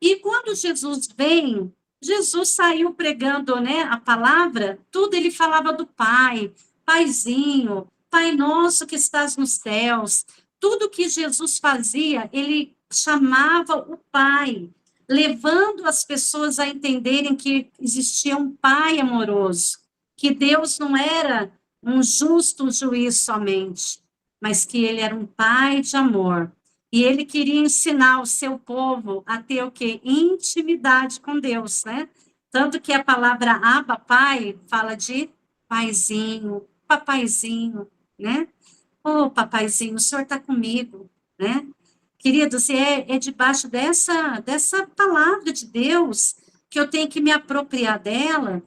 E quando Jesus vem, Jesus saiu pregando, né, a palavra, tudo ele falava do Pai, Paizinho, Pai nosso que estás nos céus. Tudo que Jesus fazia, ele chamava o Pai, levando as pessoas a entenderem que existia um Pai amoroso, que Deus não era um justo juiz somente, mas que ele era um Pai de amor. E ele queria ensinar o seu povo a ter o quê? Intimidade com Deus, né? Tanto que a palavra Abba, Pai, fala de paizinho, papaizinho, né? Ô, papaizinho, o senhor está comigo, né? Queridos, é debaixo dessa palavra de Deus que eu tenho que me apropriar dela,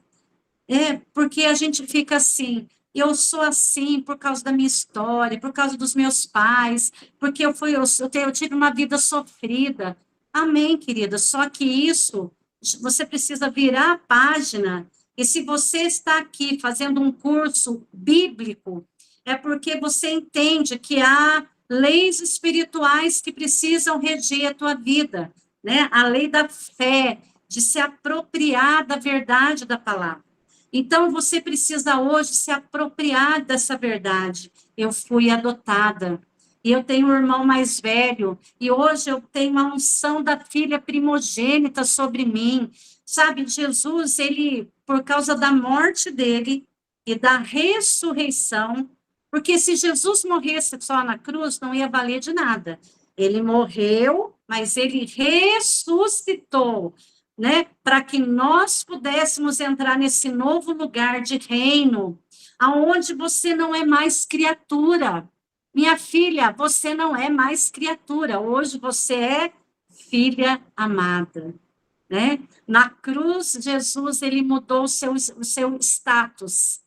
porque a gente fica assim, eu sou assim por causa da minha história, por causa dos meus pais, porque eu tive uma vida sofrida. Amém, querida, só que isso, você precisa virar a página, e se você está aqui fazendo um curso bíblico, é porque você entende que há leis espirituais que precisam reger a tua vida, né? A lei da fé, de se apropriar da verdade da palavra. Então, você precisa hoje se apropriar dessa verdade. Eu fui adotada, e eu tenho um irmão mais velho, e hoje eu tenho a unção da filha primogênita sobre mim. Sabe, Jesus, ele, por causa da morte dele e da ressurreição, porque se Jesus morresse só na cruz, não ia valer de nada. Ele morreu, mas ele ressuscitou, né, para que nós pudéssemos entrar nesse novo lugar de reino, aonde você não é mais criatura. Minha filha, você não é mais criatura, hoje você é filha amada, né? Na cruz, Jesus, ele mudou o seu status.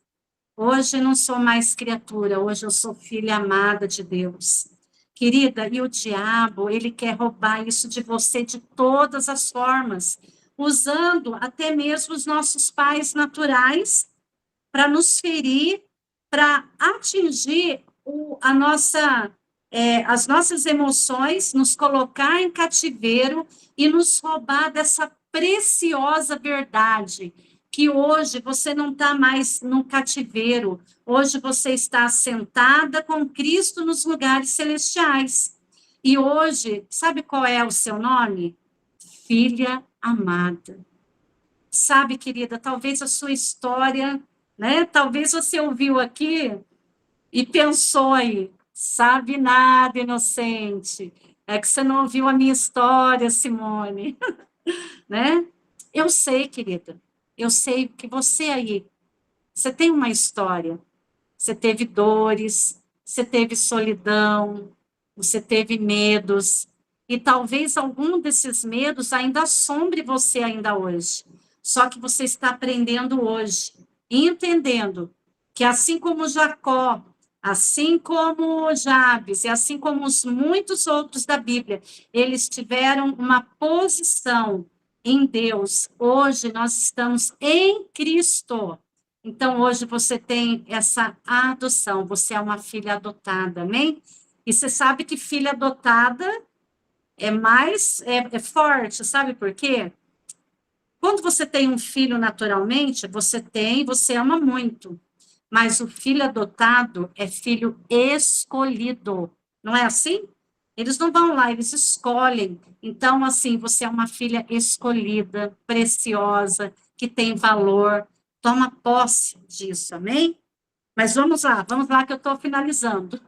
Hoje eu não sou mais criatura, hoje eu sou filha amada de Deus. Querida, e o diabo, ele quer roubar isso de você de todas as formas, usando até mesmo os nossos pais naturais para nos ferir, para atingir as nossas emoções, nos colocar em cativeiro e nos roubar dessa preciosa verdade, que hoje você não está mais no cativeiro, hoje você está sentada com Cristo nos lugares celestiais. E hoje, sabe qual é o seu nome? Filha amada. Sabe, querida, talvez a sua história, né? Talvez você ouviu aqui e pensou aí, sabe nada, inocente. É que você não ouviu a minha história, Simone, né? Eu sei, querida. Eu sei que você aí, você tem uma história. Você teve dores, você teve solidão, você teve medos, e talvez algum desses medos ainda assombre você ainda hoje. Só que você está aprendendo hoje, entendendo que assim como Jacó, assim como Jabes, e assim como os muitos outros da Bíblia, eles tiveram uma posição em Deus. Hoje nós estamos em Cristo. Então, hoje você tem essa adoção, você é uma filha adotada, amém? E você sabe que filha adotada é forte, sabe por quê? Quando você tem um filho naturalmente, você ama muito. Mas o filho adotado é filho escolhido, não é assim? Eles não vão lá, eles escolhem. Então, assim, você é uma filha escolhida, preciosa, que tem valor. Toma posse disso, amém? Mas vamos lá que eu estou finalizando.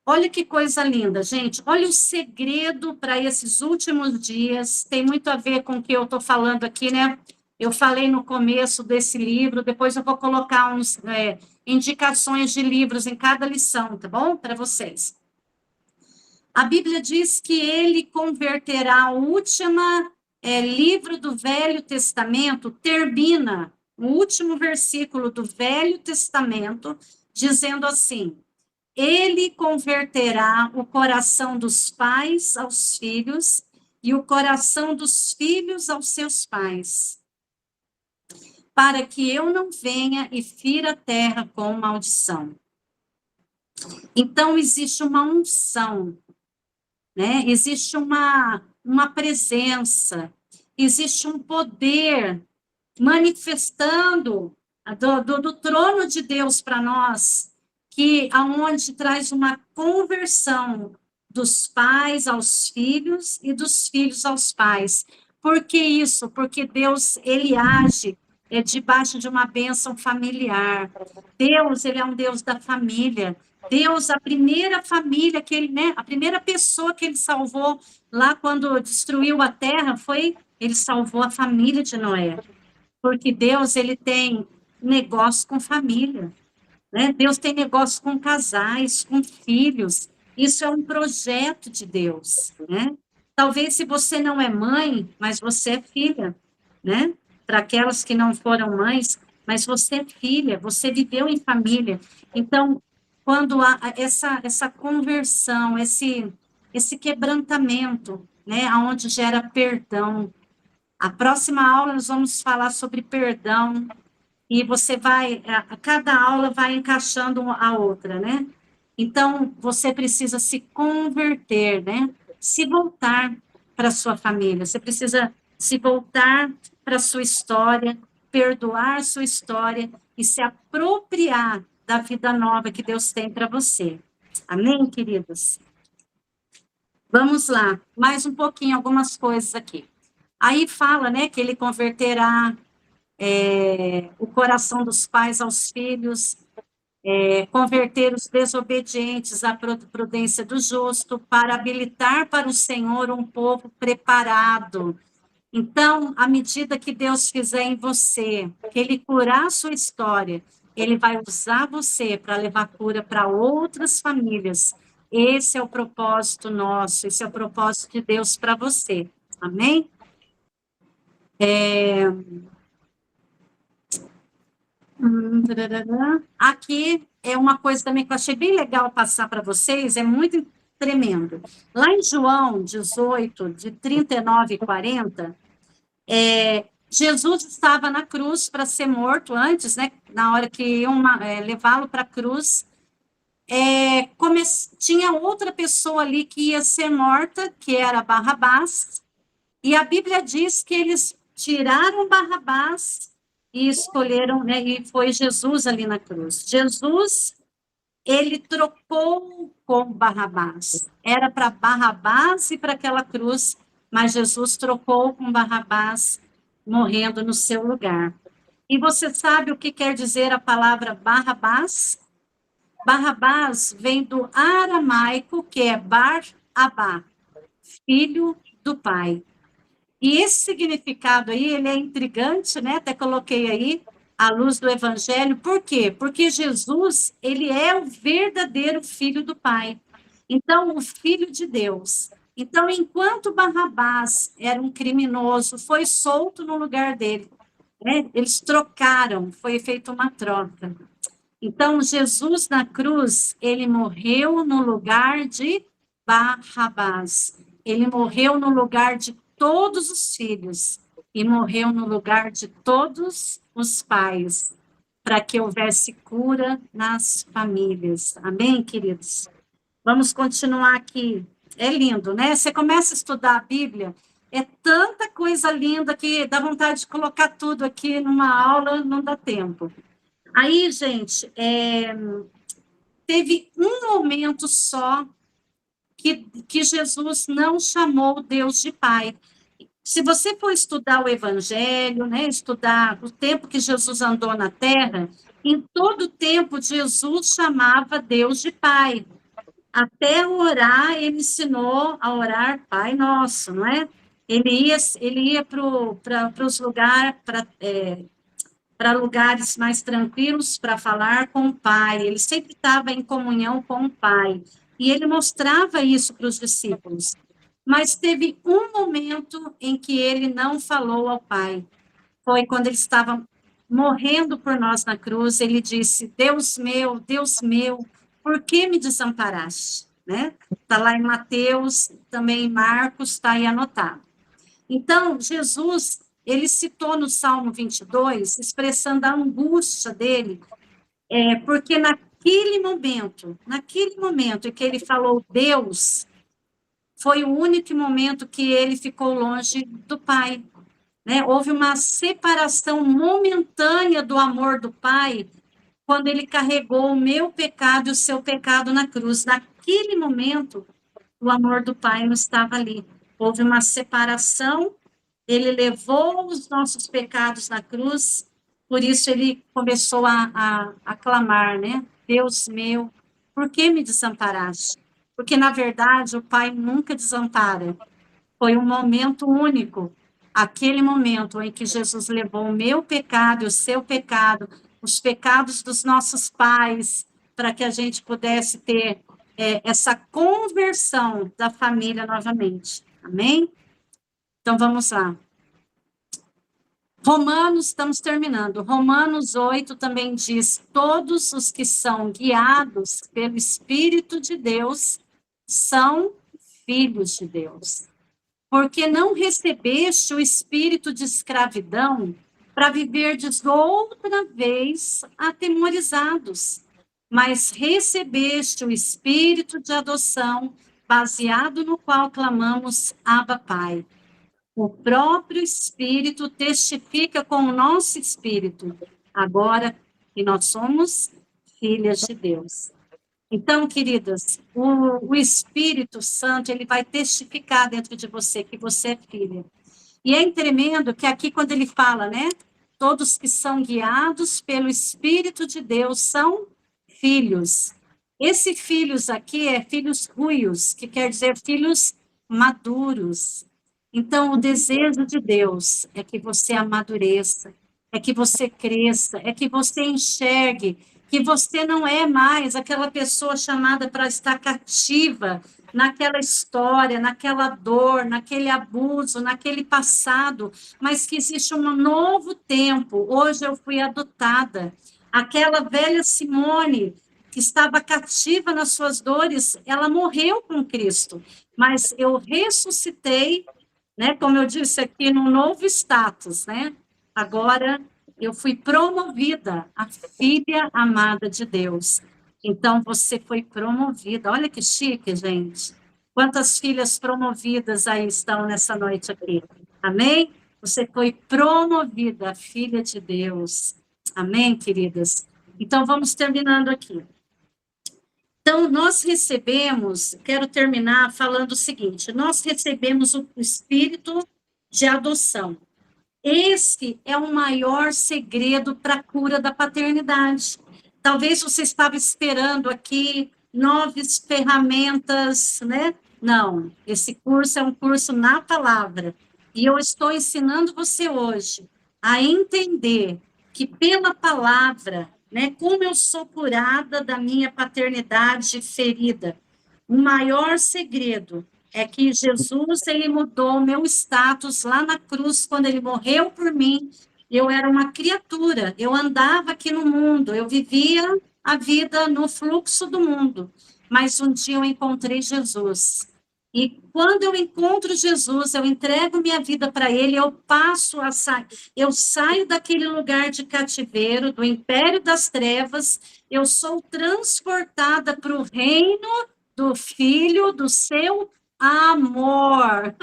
Olha que coisa linda, gente. Olha o segredo para esses últimos dias. Tem muito a ver com o que eu estou falando aqui, né? Eu falei no começo desse livro, depois eu vou colocar indicações de livros em cada lição, tá bom? Para vocês. A Bíblia diz que ele converterá o último livro do Velho Testamento, termina o último versículo do Velho Testamento, dizendo assim: ele converterá o coração dos pais aos filhos e o coração dos filhos aos seus pais, para que eu não venha e fira a terra com maldição. Então, existe uma unção, né? Existe uma presença, existe um poder manifestando do trono de Deus para nós, que aonde traz uma conversão dos pais aos filhos e dos filhos aos pais. Por que isso? Porque Deus, ele age debaixo de uma bênção familiar. Deus, ele é um Deus da família. Deus, a primeira família que ele, né, a primeira pessoa que ele salvou lá quando destruiu a terra ele salvou a família de Noé. Porque Deus, ele tem negócio com família, né? Deus tem negócio com casais, com filhos. Isso é um projeto de Deus, né? Talvez se você não é mãe, mas você é filha, né? Para aquelas que não foram mães, mas você é filha, você viveu em família. Então, quando há essa conversão, esse quebrantamento, né? Onde gera perdão. A próxima aula nós vamos falar sobre perdão, e você cada aula vai encaixando a outra, né? Então, você precisa se converter, né? Se voltar para a sua família, você precisa se voltar para a sua história, perdoar sua história e se apropriar da vida nova que Deus tem para você. Amém, queridos? Vamos lá, mais um pouquinho, algumas coisas aqui. Aí fala, né, que ele converterá o coração dos pais aos filhos, converter os desobedientes à prudência do justo, para habilitar para o Senhor um povo preparado. Então, à medida que Deus fizer em você, que ele curar a sua história, ele vai usar você para levar cura para outras famílias, Esse é o propósito nosso, esse é o propósito de Deus para você. Amém? Aqui é uma coisa também que eu achei bem legal passar para vocês, é muito tremendo. Lá em João 18, de 39 e 40, Jesus estava na cruz para ser morto antes, né? Na hora que iam levá-lo para a cruz, tinha outra pessoa ali que ia ser morta, que era Barrabás, e a Bíblia diz que eles tiraram Barrabás e escolheram, né? E foi Jesus ali na cruz. Jesus, ele trocou com Barrabás. Era para Barrabás e para aquela cruz, mas Jesus trocou com Barrabás, morrendo no seu lugar. E você sabe o que quer dizer a palavra Barrabás? Barrabás vem do aramaico, que é Bar-Abá, filho do pai. E esse significado aí, ele é intrigante, né? Até coloquei aí, à luz do evangelho. Por quê? Porque Jesus, ele é o verdadeiro filho do pai. Então, o filho de Deus. Então, enquanto Barrabás era um criminoso, foi solto no lugar dele, né? Eles trocaram, foi feita uma troca. Então, Jesus na cruz, ele morreu no lugar de Barrabás. Ele morreu no lugar de todos os filhos e morreu no lugar de todos os pais, para que houvesse cura nas famílias. Amém, queridos? Vamos continuar aqui. É lindo, né? Você começa a estudar a Bíblia, é tanta coisa linda que dá vontade de colocar tudo aqui numa aula, não dá tempo. Aí, gente, teve um momento só que Jesus não chamou Deus de Pai. Se você for estudar o Evangelho, né, estudar o tempo que Jesus andou na Terra, em todo o tempo Jesus chamava Deus de Pai. Até orar, ele ensinou a orar Pai Nosso, não é? Ele ia para os lugares, para lugares mais tranquilos para falar com o Pai. Ele sempre estava em comunhão com o Pai. E ele mostrava isso para os discípulos. Mas teve um momento em que ele não falou ao Pai. Foi quando ele estava morrendo por nós na cruz. Ele disse: Deus meu, por que me desamparaste? Né? Está lá em Mateus, também em Marcos, está aí anotado. Então, Jesus, ele citou no Salmo 22, expressando a angústia dele, porque naquele momento em que ele falou Deus, foi o único momento que ele ficou longe do Pai, né? Houve uma separação momentânea do amor do Pai, quando ele carregou o meu pecado e o seu pecado na cruz. Naquele momento, o amor do Pai não estava ali. Houve uma separação. Ele levou os nossos pecados na cruz, por isso ele começou a clamar, né? Deus meu, por que me desamparaste? Porque, na verdade, o Pai nunca desampara. Foi um momento único, aquele momento em que Jesus levou o meu pecado e o seu pecado, os pecados dos nossos pais, para que a gente pudesse ter essa conversão da família novamente. Amém? Então, vamos lá. Romanos, estamos terminando. Romanos 8 também diz: todos os que são guiados pelo Espírito de Deus são filhos de Deus. Porque não recebeste o espírito de escravidão para viverdes outra vez atemorizados, mas recebeste o espírito de adoção, baseado no qual clamamos Abba, Pai. O próprio Espírito testifica com o nosso espírito, agora que nós somos filhas de Deus. Então, queridas, o Espírito Santo, ele vai testificar dentro de você que você é filha. E é tremendo que aqui, quando ele fala, né? Todos que são guiados pelo Espírito de Deus são filhos. Esse filhos aqui é filhos ruios, que quer dizer filhos maduros. Então, o desejo de Deus é que você amadureça, é que você cresça, é que você enxergue que você não é mais aquela pessoa chamada para estar cativa naquela história, naquela dor, naquele abuso, naquele passado, mas que existe um novo tempo. Hoje eu fui adotada. Aquela velha Simone, que estava cativa nas suas dores, ela morreu com Cristo, mas eu ressuscitei, né, como eu disse aqui, num novo status, né? Agora eu fui promovida a filha amada de Deus. Então você foi promovida. Olha que chique, gente. Quantas filhas promovidas aí estão nessa noite aqui? Amém? Você foi promovida, filha de Deus. Amém, queridas? Então vamos terminando aqui. Então, nós recebemos, quero terminar falando o seguinte: nós recebemos o espírito de adoção. Esse é o maior segredo para a cura da paternidade. Talvez você estava esperando aqui novas ferramentas, né? Não, esse curso é um curso na palavra. E eu estou ensinando você hoje a entender que pela palavra, né, como eu sou curada da minha paternidade ferida. O maior segredo é que Jesus, ele mudou o meu status lá na cruz, quando ele morreu por mim. Eu era uma criatura, eu andava aqui no mundo, eu vivia a vida no fluxo do mundo. Mas um dia eu encontrei Jesus. E quando eu encontro Jesus, eu entrego minha vida para ele, eu passo a sair, eu saio daquele lugar de cativeiro, do império das trevas, eu sou transportada para o reino do Filho do seu amor.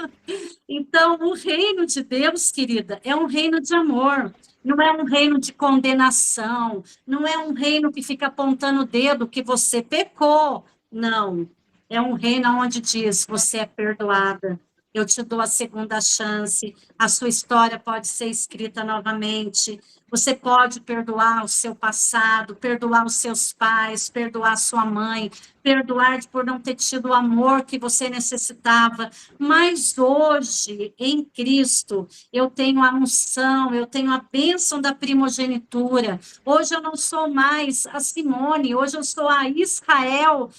Então, o reino de Deus, querida, é um reino de amor, não é um reino de condenação, não é um reino que fica apontando o dedo que você pecou, não. É um reino onde diz, você é perdoada, eu te dou a segunda chance, a sua história pode ser escrita novamente, você pode perdoar o seu passado, perdoar os seus pais, perdoar sua mãe, perdoar por não ter tido o amor que você necessitava, mas hoje, em Cristo, eu tenho a unção, eu tenho a bênção da primogenitura, hoje eu não sou mais a Simone, hoje eu sou a Israel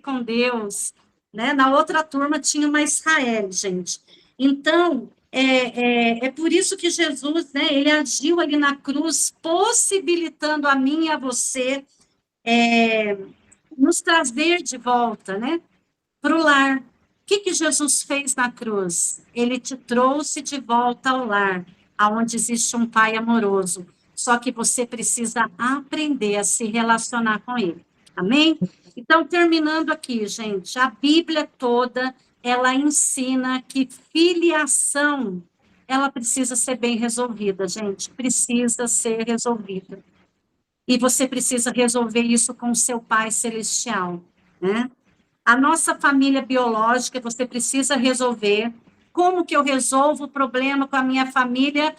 com Deus, né? Na outra turma tinha uma Israel, gente. Então, é por isso que Jesus, né, ele agiu ali na cruz, possibilitando a mim e a você nos trazer de volta, né, para o lar. O que Jesus fez na cruz? Ele te trouxe de volta ao lar, aonde existe um pai amoroso. Só que você precisa aprender a se relacionar com ele. Amém? Então, terminando aqui, gente, a Bíblia toda, ela ensina que filiação, ela precisa ser bem resolvida, gente, precisa ser resolvida. E você precisa resolver isso com o seu Pai Celestial, né? A nossa família biológica, você precisa resolver. Como que eu resolvo o problema com a minha família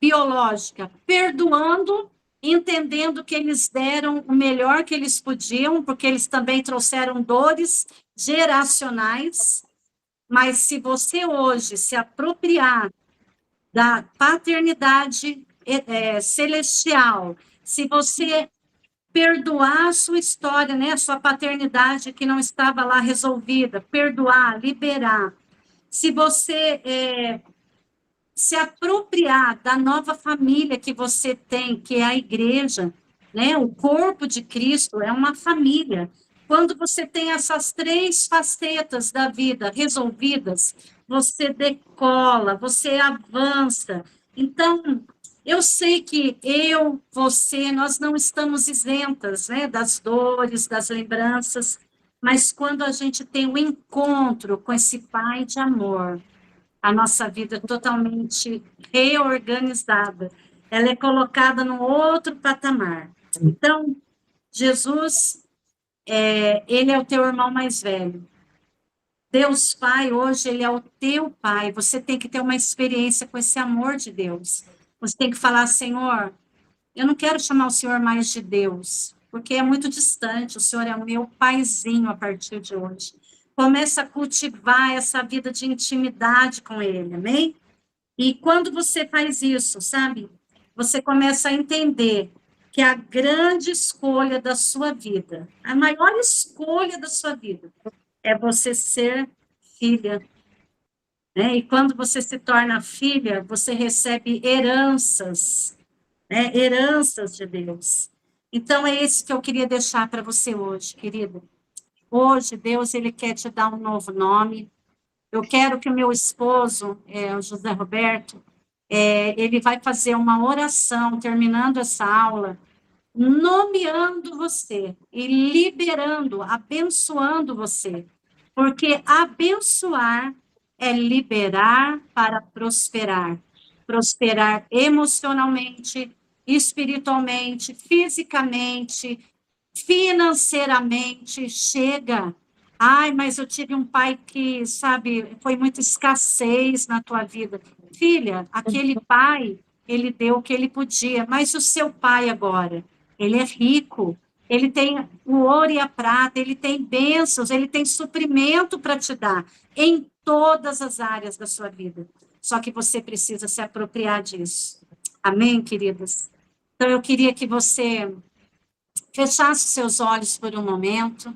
biológica? Perdoando, entendendo que eles deram o melhor que eles podiam, porque eles também trouxeram dores geracionais. Mas se você hoje se apropriar da paternidade celestial, se você perdoar a sua história, né, a sua paternidade que não estava lá resolvida, perdoar, liberar. Se você se apropriar da nova família que você tem, que é a igreja, né, o corpo de Cristo é uma família. Quando você tem essas três facetas da vida resolvidas, você decola, você avança. Então, eu sei que eu, você, nós não estamos isentas, né, das dores, das lembranças, mas quando a gente tem um encontro com esse Pai de amor, a nossa vida é totalmente reorganizada, ela é colocada num outro patamar. Então, Jesus, ele é o teu irmão mais velho. Deus Pai, hoje, ele é o teu Pai. Você tem que ter uma experiência com esse amor de Deus. Você tem que falar, Senhor, eu não quero chamar o Senhor mais de Deus, porque é muito distante. O Senhor é o meu paizinho a partir de hoje. Começa a cultivar essa vida de intimidade com Ele, amém? E quando você faz isso, sabe? Você começa a entender que a grande escolha da sua vida, a maior escolha da sua vida, é você ser filha. Né? E quando você se torna filha, você recebe heranças, né? Heranças de Deus. Então, é isso que eu queria deixar para você hoje, querida. Hoje, Deus, ele quer te dar um novo nome. Eu quero que o meu esposo, o José Roberto, ele vai fazer uma oração, terminando essa aula, nomeando você e liberando, abençoando você. Porque abençoar é liberar para prosperar. Prosperar emocionalmente, espiritualmente, fisicamente, financeiramente. Chega. Ai, mas eu tive um pai que, sabe, foi muita escassez na tua vida. Filha, aquele pai, ele deu o que ele podia, mas o seu pai agora, ele é rico, ele tem o ouro e a prata, ele tem bênçãos, ele tem suprimento para te dar em todas as áreas da sua vida. Só que você precisa se apropriar disso. Amém, queridas? Então, eu queria que você fechasse seus olhos por um momento.